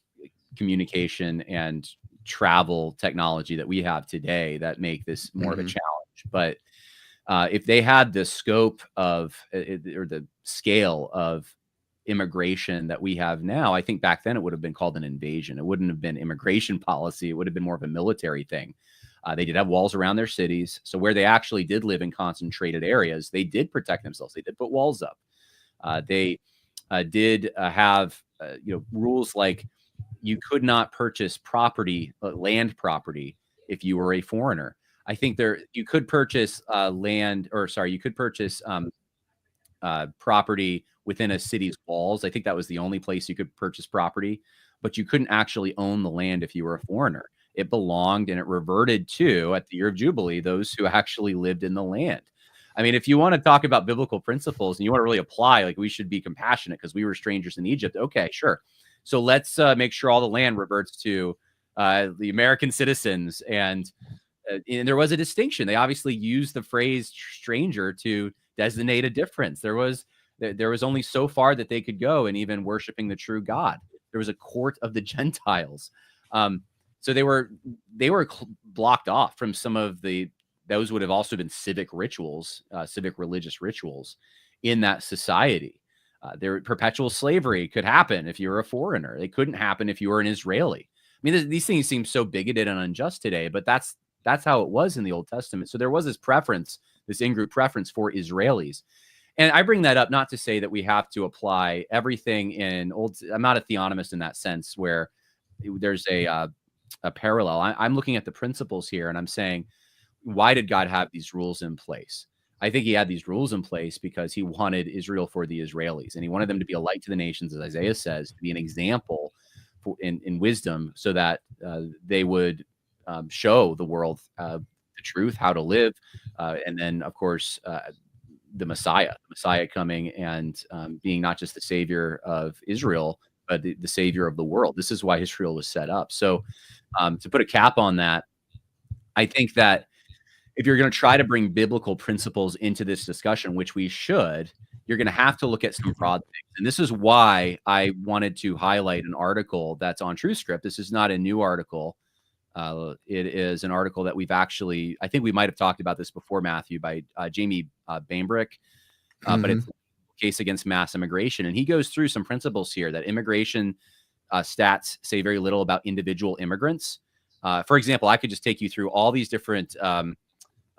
communication and travel technology that we have today that make this more of a challenge. But if they had the scope of or the scale of immigration that we have now, I think back then it would have been called an invasion. It wouldn't have been immigration policy. It would have been more of a military thing. They did have walls around their cities. So where they actually did live in concentrated areas, they did protect themselves. They did put walls up. They did have rules like you could not purchase property, land property, if you were a foreigner. I think you could purchase you could purchase property within a city's walls. I think that was the only place you could purchase property, but you couldn't actually own the land if you were a foreigner. It belonged and it reverted to, at the year of Jubilee, those who actually lived in the land. I mean, if you want to talk about biblical principles and you want to really apply, like we should be compassionate because we were strangers in Egypt. Okay, sure. So let's make sure all the land reverts to the American citizens. And there was a distinction. They obviously used the phrase stranger to designate a difference. There was only so far that they could go in even worshiping the true God. There was a court of the Gentiles. So they were blocked off from some of those would have also been civic rituals, civic religious rituals in that society. Perpetual slavery could happen if you were a foreigner. It couldn't happen if you were an Israeli. I mean, these things seem so bigoted and unjust today, but that's how it was in the Old Testament. So there was this preference, this in-group preference for Israelis. And I bring that up not to say that we have to apply everything in I'm not a theonomist in that sense where there's a parallel. I'm looking at the principles here and I'm saying, why did God have these rules in place? I think he had these rules in place because he wanted Israel for the Israelis, and he wanted them to be a light to the nations, as Isaiah says, to be an example in wisdom, so that they would show the world the truth, how to live, and then, of course, the Messiah coming and being not just the savior of Israel, but the savior of the world. This is why Israel was set up. So to put a cap on that, I think that if you're going to try to bring biblical principles into this discussion, which we should, you're going to have to look at some broad things. And this is why I wanted to highlight an article that's on TrueScript. This is not a new article. It is an article that we've actually, I think we might have talked about this before, Matthew, by Jamie Bainbrick, but it's a case against mass immigration. And he goes through some principles here that immigration stats say very little about individual immigrants. For example, I could just take you through all these different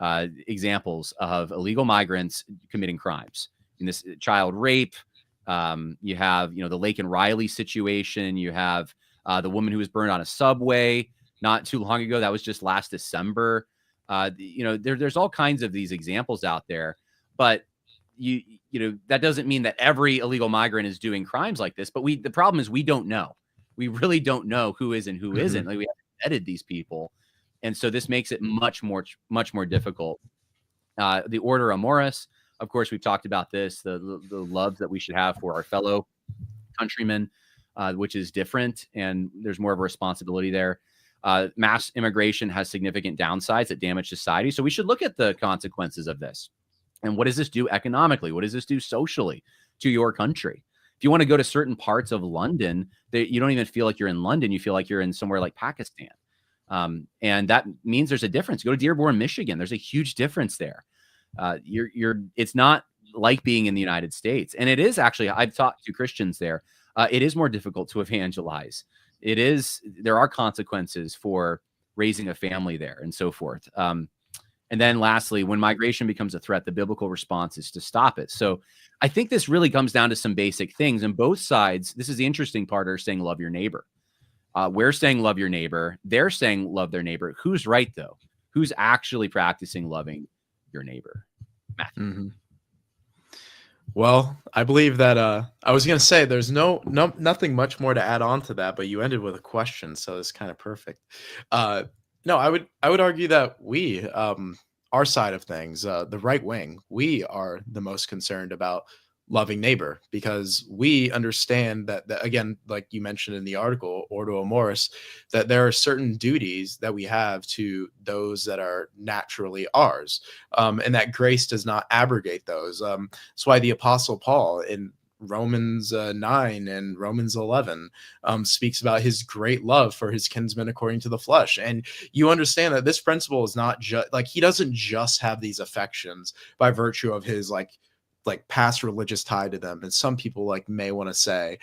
examples of illegal migrants committing crimes. In this child rape, you have, the Lake and Riley situation. You have the woman who was burned on a subway not too long ago. That was just last December. There's all kinds of these examples out there, but that doesn't mean that every illegal migrant is doing crimes like this. But the problem is we don't know. We really don't know who is and who isn't. Like, we haven't vetted these people, and so this makes it much more difficult. The order amoris, of course, we've talked about this. The love that we should have for our fellow countrymen, which is different, and there's more of a responsibility there. Mass immigration has significant downsides that damage society. So we should look at the consequences of this. And what does this do economically? What does this do socially to your country? If you want to go to certain parts of London, you don't even feel like you're in London. You feel like you're in somewhere like Pakistan. And that means there's a difference. Go to Dearborn, Michigan. There's a huge difference there. It's not like being in the United States. And it is actually, I've talked to Christians there. It is more difficult to evangelize. There are consequences for raising a family there and so forth. And then lastly, when migration becomes a threat, the biblical response is to stop it. So I think this really comes down to some basic things. And both sides, this is the interesting part, are saying love your neighbor. We're saying love your neighbor. They're saying love their neighbor. Who's right, though? Who's actually practicing loving your neighbor? Matthew.
Well, I believe that I was going to say there's nothing much more to add on to that, but you ended with a question, so it's kind of perfect. No, I would argue that we, our side of things, the right wing, we are the most concerned about loving neighbor, because we understand that again, like you mentioned in the article, Ordo Amoris, that there are certain duties that we have to those that are naturally ours, and that grace does not abrogate those. That's why the Apostle Paul in Romans 9 and Romans 11 speaks about his great love for his kinsmen according to the flesh. And you understand that this principle is not just like, he doesn't just have these affections by virtue of his like past religious tie to them, and some people like may want to say,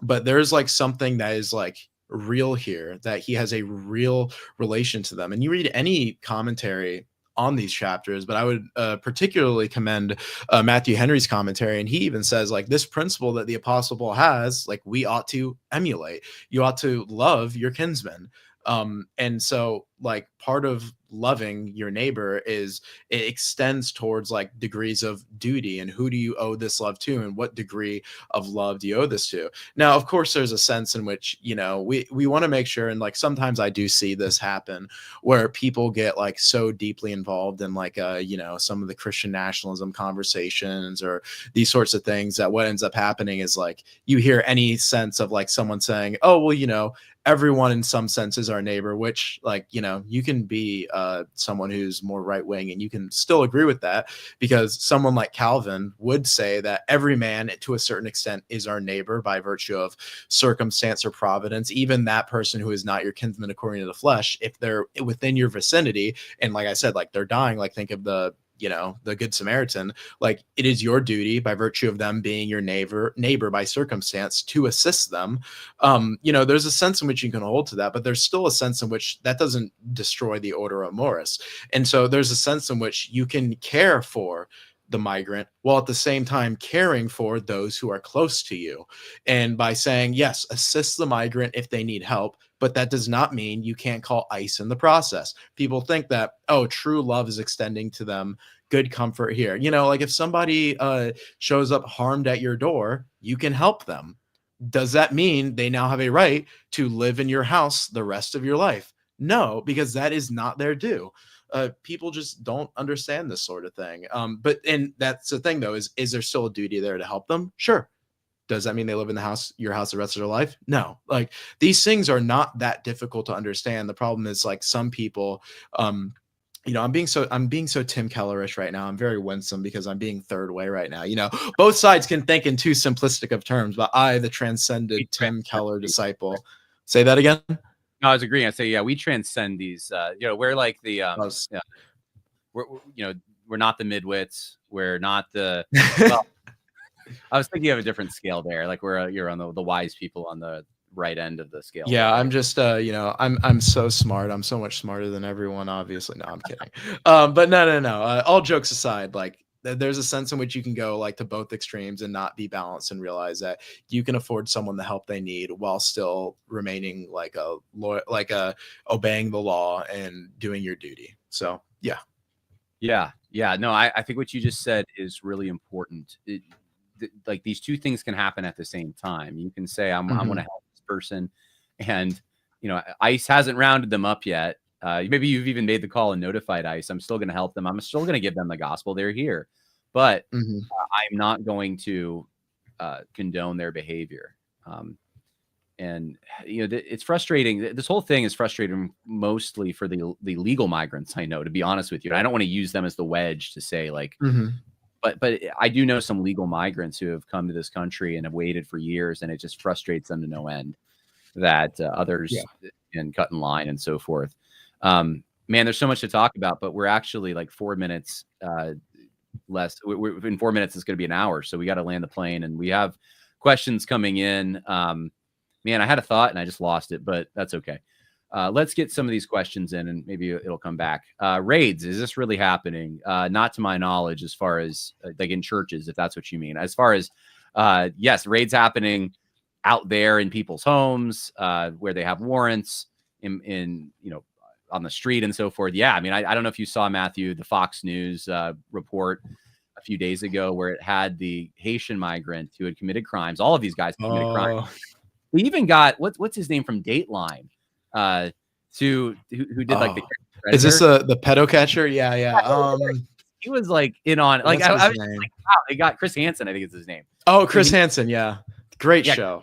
but there's like something that is like real here, that he has a real relation to them. And you read any commentary on these chapters, but I would particularly commend Matthew Henry's commentary, and he even says like this principle that the Apostle Paul has, like we ought to emulate. You ought to love your kinsmen. And so like part of loving your neighbor is it extends towards like degrees of duty, and who do you owe this love to, and what degree of love do you owe this to? Now, of course, there's a sense in which, we want to make sure, and like sometimes I do see this happen where people get like so deeply involved in like some of the Christian nationalism conversations or these sorts of things, that what ends up happening is like you hear any sense of like someone saying, oh well, everyone in some sense is our neighbor, which like, you can be someone who's more right wing and you can still agree with that, because someone like Calvin would say that every man to a certain extent is our neighbor by virtue of circumstance or providence. Even that person who is not your kinsman according to the flesh, if they're within your vicinity, and like I said, like they're dying, like think of the Good Samaritan, like it is your duty by virtue of them being your neighbor by circumstance to assist them. There's a sense in which you can hold to that, but there's still a sense in which that doesn't destroy the order of Morris. And so there's a sense in which you can care for the migrant while at the same time caring for those who are close to you. And by saying, yes, assist the migrant if they need help, but that does not mean you can't call ICE in the process. People think that, oh, true love is extending to them good comfort here. Like if somebody shows up harmed at your door, you can help them. Does that mean they now have a right to live in your house the rest of your life? No, because that is not their due. People just don't understand this sort of thing. And that's the thing though, is there still a duty there to help them? Sure. Does that mean they live in your house the rest of their life? No. Like these things are not that difficult to understand. The problem is like some people I'm being so Tim Kellerish right now. I'm very winsome because I'm being third way right now. Both sides can think in too simplistic of terms, but I, the transcended Tim Keller disciple, say that again.
No, I was agreeing. I say, yeah, we transcend these. We're like the, yeah, we're not the midwits. We're not the. Well, I was thinking of a different scale there. Like you're on the wise people on the right end of the scale.
Yeah, I'm just I'm so smart. I'm so much smarter than everyone, obviously. No, I'm kidding. But no. All jokes aside, like there's a sense in which you can go like to both extremes and not be balanced and realize that you can afford someone the help they need while still remaining like obeying the law and doing your duty. So yeah.
No, I think what you just said is really important. Like these two things can happen at the same time. You can say I'm going to help this person, and ICE hasn't rounded them up yet. Maybe you've even made the call and notified ICE. I'm still going to help them. I'm still going to give them the gospel. They're here, but I'm not going to condone their behavior. And it's frustrating. This whole thing is frustrating mostly for the legal migrants. I know, to be honest with you, I don't want to use them as the wedge to say like. But I do know some legal migrants who have come to this country and have waited for years, and it just frustrates them to no end that others can cut in line and so forth. Man, there's so much to talk about, but we're actually like 4 minutes less. In 4 minutes, it's going to be an hour, so we got to land the plane, and we have questions coming in. Man, I had a thought and I just lost it, but that's okay. Let's get some of these questions in and maybe it'll come back. Raids, is this really happening? Not to my knowledge, as far as like in churches, if that's what you mean. As far as, yes, raids happening out there in people's homes where they have warrants in on the street and so forth. Yeah, I mean, I don't know if you saw, Matthew, the Fox News report a few days ago where it had the Haitian migrant who had committed crimes. All of these guys committed crimes. We even got, what's his name from Dateline? Who did like the
is this the pedo catcher? Yeah.
He was like in on like I was like, wow, they got Chris Hansen, I think it's his name.
Oh, Chris Hansen, yeah. Great show.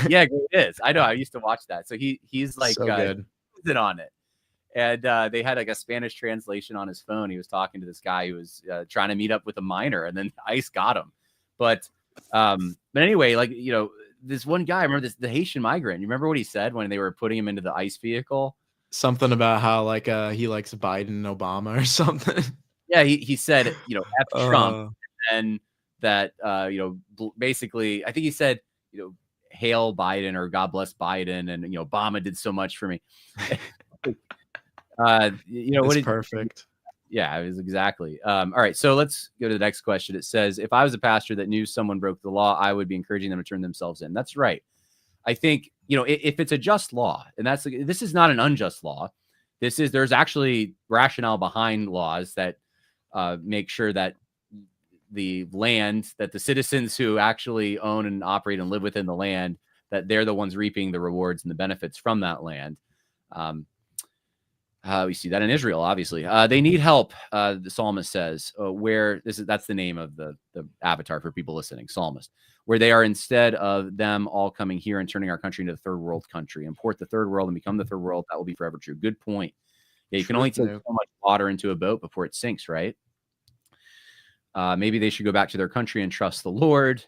Yeah, it is. I know, I used to watch that. So he's like
so good.
He's on it. And they had like a Spanish translation on his phone. He was talking to this guy who was trying to meet up with a minor, and then ICE got him. But anyway, like this one guy, I remember the Haitian migrant. You remember what he said when they were putting him into the ICE vehicle?
Something about how like he likes Biden and Obama or something.
Yeah, he said, F Trump, and that basically, I think he said, hail Biden or God bless Biden, and Obama did so much for me.
It's perfect.
Yeah, it was exactly. All right, so let's go to the next question. It says, if I was a pastor that knew someone broke the law, I would be encouraging them to turn themselves in. That's right. I think, if it's a just law, and this is not an unjust law. There's actually rationale behind laws that make sure that the land, that the citizens who actually own and operate and live within the land, that they're the ones reaping the rewards and the benefits from that land. We see that in Israel, obviously. They need help, the psalmist says, that's the name of the avatar for people listening, psalmist, where they are, instead of them all coming here and turning our country into a third world country, import the third world and become the third world. That will be forever true. Good point. Yeah, you can only take so much water into a boat before it sinks, right? Maybe they should go back to their country and trust the Lord.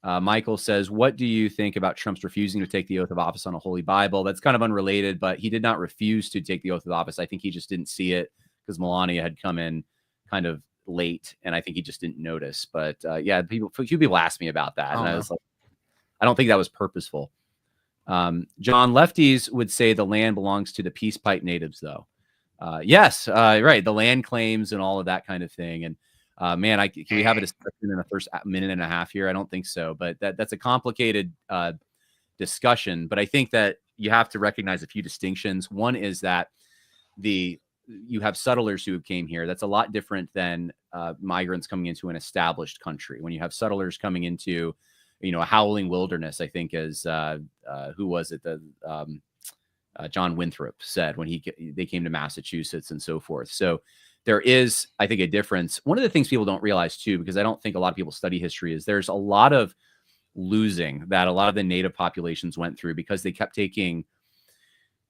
Michael says, what do you think about Trump's refusing to take the oath of office on a holy Bible? That's kind of unrelated, but he did not refuse to take the oath of office. I think he just didn't see it because Melania had come in kind of late, and I think he just didn't notice. But yeah, a few people asked me about that, and I was like, I don't think that was purposeful. John, lefties would say the land belongs to the Peace Pipe natives, though. Yes, right. The land claims and all of that kind of thing. And man, can we have a discussion in the first minute and a half here? I don't think so, but that's a complicated discussion. But I think that you have to recognize a few distinctions. One is that you have settlers who came here. That's a lot different than migrants coming into an established country. When you have settlers coming into, a howling wilderness, I think as who was it? John Winthrop said when they came to Massachusetts and so forth. So there is, I think, a difference. One of the things people don't realize too, because I don't think a lot of people study history, is there's a lot of losing that a lot of the native populations went through because they kept taking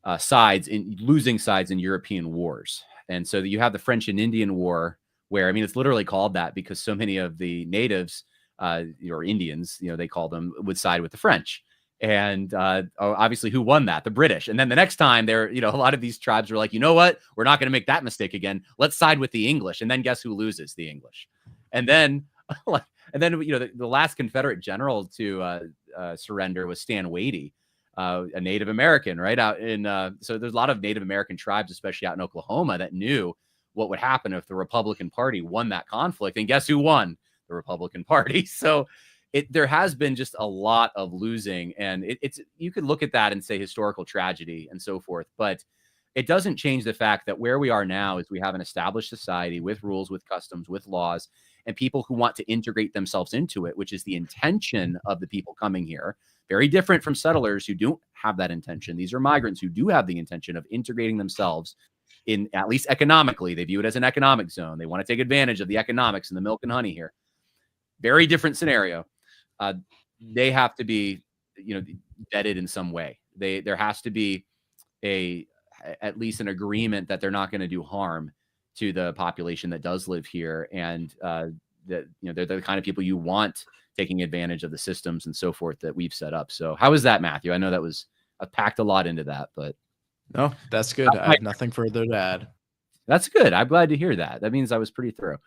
losing sides in European wars. And so you have the French and Indian War, where, I mean, it's literally called that because so many of the natives or Indians, they call them, would side with the French. And obviously, who won that? The British. And then the next time, a lot of these tribes were like, you know what? We're not going to make that mistake again. Let's side with the English. And then guess who loses? The English. And then, the last Confederate general to surrender was Stan Wadey, a Native American, right out in. So there's a lot of Native American tribes, especially out in Oklahoma, that knew what would happen if the Republican Party won that conflict. And guess who won? The Republican Party. So there has been just a lot of losing, and it's you could look at that and say historical tragedy and so forth, but it doesn't change the fact that where we are now is we have an established society with rules, with customs, with laws, and people who want to integrate themselves into it, which is the intention of the people coming here. Very different from settlers who don't have that intention. These are migrants who do have the intention of integrating themselves in, at least economically. They view it as an economic zone. They want to take advantage of the economics and the milk and honey here. Very different scenario. They have to be, vetted in some way. There has to be at least an agreement that they're not going to do harm to the population that does live here, and that they're the kind of people you want taking advantage of the systems and so forth that we've set up. So, how is that, Matthew? I know I packed a lot into that, but
no, that's good. I have nothing further to add.
That's good. I'm glad to hear that. That means I was pretty thorough.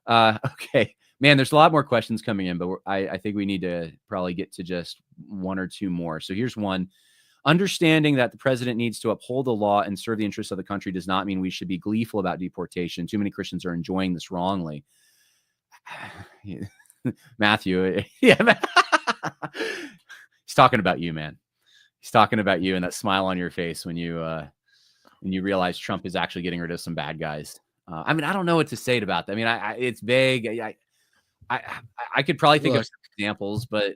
Okay. Man, there's a lot more questions coming in, but I think we need to probably get to just one or two more. So here's one. Understanding that the president needs to uphold the law and serve the interests of the country does not mean we should be gleeful about deportation. Too many Christians are enjoying this wrongly. Matthew, yeah, he's talking about you, man. He's talking about you and that smile on your face when you realize Trump is actually getting rid of some bad guys. I mean, I don't know what to say about that. I mean, it's vague. I could probably think of some examples, but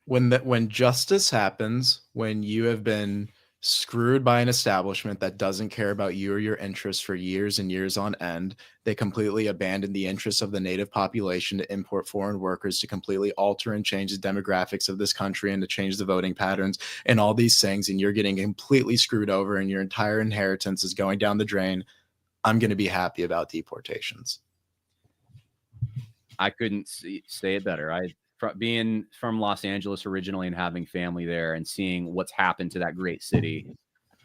when justice happens, when you have been screwed by an establishment that doesn't care about you or your interests for years and years on end, they completely abandon the interests of the native population to import foreign workers, to completely alter and change the demographics of this country and to change the voting patterns and all these things, and you're getting completely screwed over and your entire inheritance is going down the drain. I'm going to be happy about deportations.
I couldn't say it better. Being from Los Angeles originally and having family there and seeing what's happened to that great city,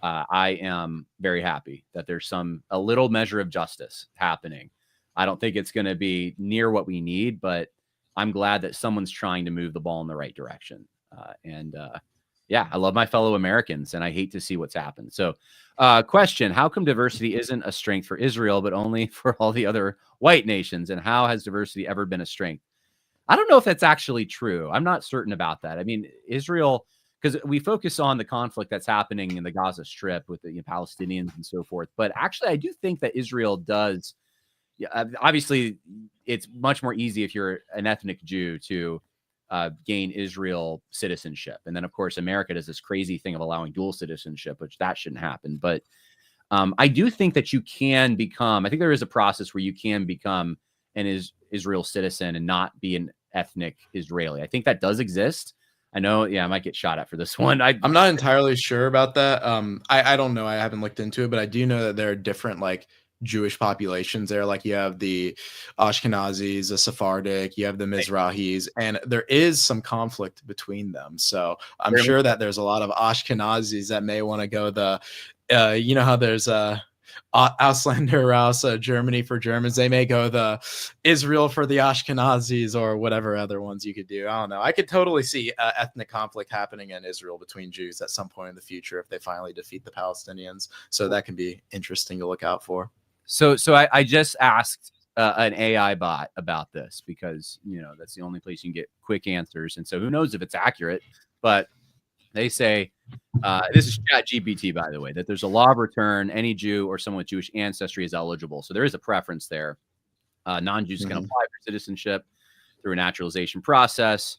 I am very happy that there's a little measure of justice happening. I don't think it's going to be near what we need, but I'm glad that someone's trying to move the ball in the right direction. Yeah, I love my fellow Americans, and I hate to see what's happened. So, question, how come diversity isn't a strength for Israel, but only for all the other white nations? And how has diversity ever been a strength? I don't know if that's actually true. I'm not certain about that. I mean, Israel, because we focus on the conflict that's happening in the Gaza Strip with the Palestinians and so forth. But actually, I do think that Israel does. Obviously, it's much more easy if you're an ethnic Jew to gain Israel citizenship. And then, of course, America does this crazy thing of allowing dual citizenship, which that shouldn't happen. But I do think that you can become, I think there is a process where you can become an Israel citizen and not be an ethnic Israeli. I think that does exist. I know, I might get shot at for this one.
I'm not entirely sure about that. I don't know. I haven't looked into it, but I do know that there are different Jewish populations there. Like you have the Ashkenazis, the Sephardic, you have the Mizrahis, and there is some conflict between them. So I'm sure that there's a lot of Ashkenazis that may want to go how there's Ausländer Raus, Germany for Germans. They may go the Israel for the Ashkenazis or whatever other ones you could do. I don't know. I could totally see ethnic conflict happening in Israel between Jews at some point in the future if they finally defeat the Palestinians. So that can be interesting to look out for.
So I just asked an AI bot about this because, that's the only place you can get quick answers. And so who knows if it's accurate, but they say, this is ChatGPT, by the way, that there's a law of return. Any Jew or someone with Jewish ancestry is eligible. So there is a preference there. Non-Jews can apply for citizenship through a naturalization process,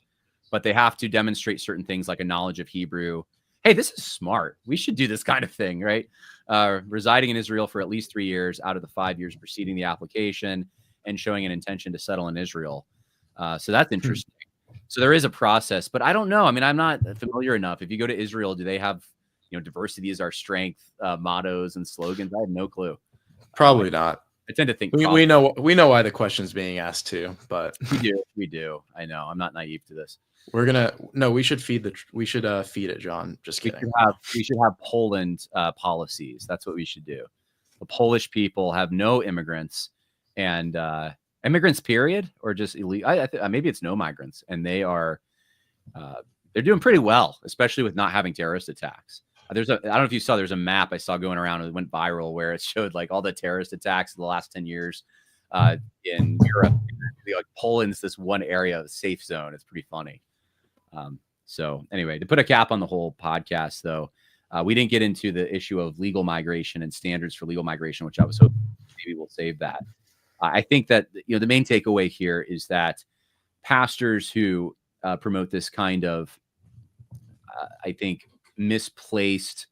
but they have to demonstrate certain things like a knowledge of Hebrew. Hey, this is smart. We should do this kind of thing, right? Residing in Israel for at least 3 years out of the 5 years preceding the application and showing an intention to settle in Israel. So that's interesting. So there is a process, but I don't know. I mean, I'm not familiar enough. If you go to Israel, do they have, diversity is our strength, mottos and slogans? I have no clue.
Probably not.
I tend to think
we know why the question's being asked too, but
we do. I know. I'm not naive to this.
We should feed it, John. Just kidding.
We should have Poland policies. That's what we should do. The Polish people have no immigrants, and immigrants, period, or just illegal. Maybe it's no migrants, and they are they're doing pretty well, especially with not having terrorist attacks. I don't know if you saw, there's a map I saw going around, it went viral, where it showed like all the terrorist attacks in the last 10 years in Europe. Like Poland's this one area of safe zone. It's pretty funny. So anyway, to put a cap on the whole podcast, though, we didn't get into the issue of legal migration and standards for legal migration, which I was hoping maybe we'll save that. I think that, the main takeaway here is that pastors who promote this kind of, I think, misplaced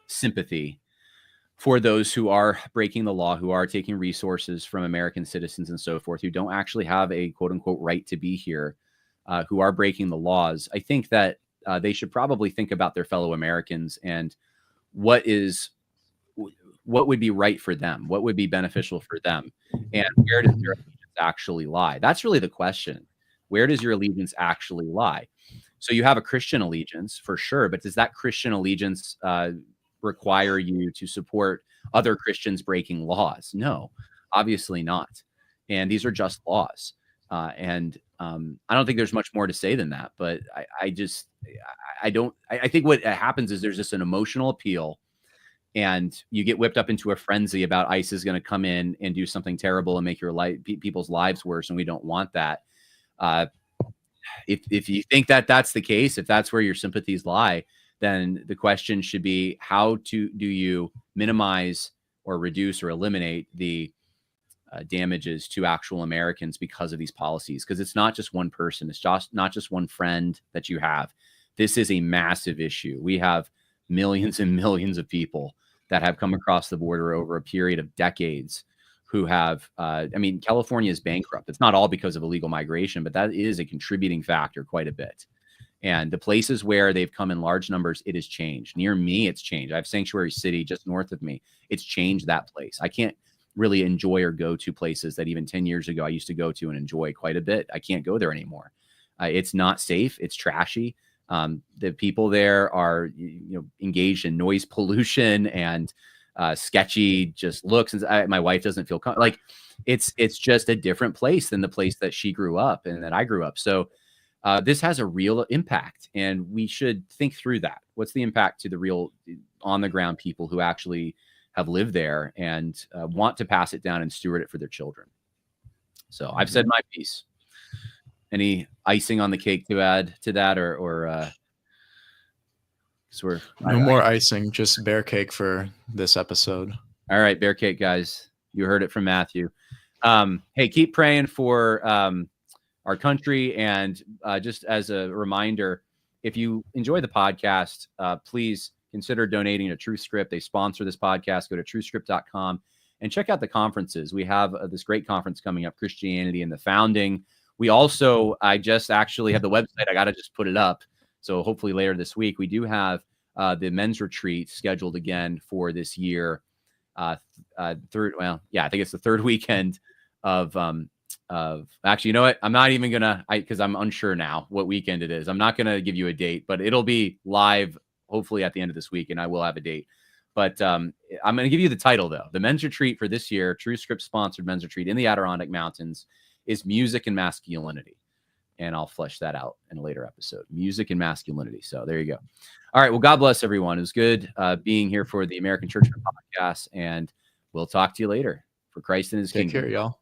sympathy for those who are breaking the law, who are taking resources from American citizens and so forth, who don't actually have a quote unquote right to be here, who are breaking the laws. I think that they should probably think about their fellow Americans and what would be right for them, what would be beneficial for them, and where does their allegiance actually lie? That's really the question. Where does your allegiance actually lie? So you have a Christian allegiance for sure, but does that Christian allegiance require you to support other Christians breaking laws? No, obviously not. And these are just laws. And I don't think there's much more to say than that. But I think what happens is there's just an emotional appeal, and you get whipped up into a frenzy about ICE is going to come in and do something terrible and make people's lives worse, and we don't want that. If you think that that's the case, if that's where your sympathies lie, then the question should be, how do you minimize or reduce or eliminate the damages to actual Americans because of these policies? Because it's not just one person. It's just not just one friend that you have. This is a massive issue. We have millions and millions of people that have come across the border over a period of decades who have, California is bankrupt. It's not all because of illegal migration, but that is a contributing factor quite a bit. And the places where they've come in large numbers, it has changed. Near me, it's changed. I have Sanctuary City just north of me. It's changed that place. I can't really enjoy or go to places that even 10 years ago I used to go to and enjoy quite a bit. I can't go there anymore. It's not safe. It's trashy. The people there are engaged in noise pollution and sketchy just looks. And my wife doesn't feel like it's just a different place than the place that she grew up and that I grew up. So this has a real impact, and we should think through that. What's the impact to the real on the ground people who actually have lived there and want to pass it down and steward it for their children? So I've said my piece. Any icing on the cake to add to that, or
no more icing, just bear cake for this episode.
All right, bear cake, guys. You heard it from Matthew. Hey, keep praying for our country, and just as a reminder, if you enjoy the podcast, please consider donating to TruthScript. They sponsor this podcast. Go to truthscript.com and check out the conferences. We have this great conference coming up, Christianity and the Founding. We also, I just actually have the website. I got to just put it up. So hopefully later this week, we do have the men's retreat scheduled again for this year. I think it's the third weekend of actually, you know what? I'm not even because I'm unsure now what weekend it is. I'm not going to give you a date, but it'll be live hopefully at the end of this week, and I will have a date. But I'm going to give you the title, though. The men's retreat for this year, TruthScript sponsored men's retreat in the Adirondack Mountains, is Music and Masculinity. And I'll flesh that out in a later episode. Music and masculinity. So there you go. All right. Well, God bless everyone. It was good being here for the American Churchman podcast, and we'll talk to you later. For Christ and his kingdom.
Take care, y'all.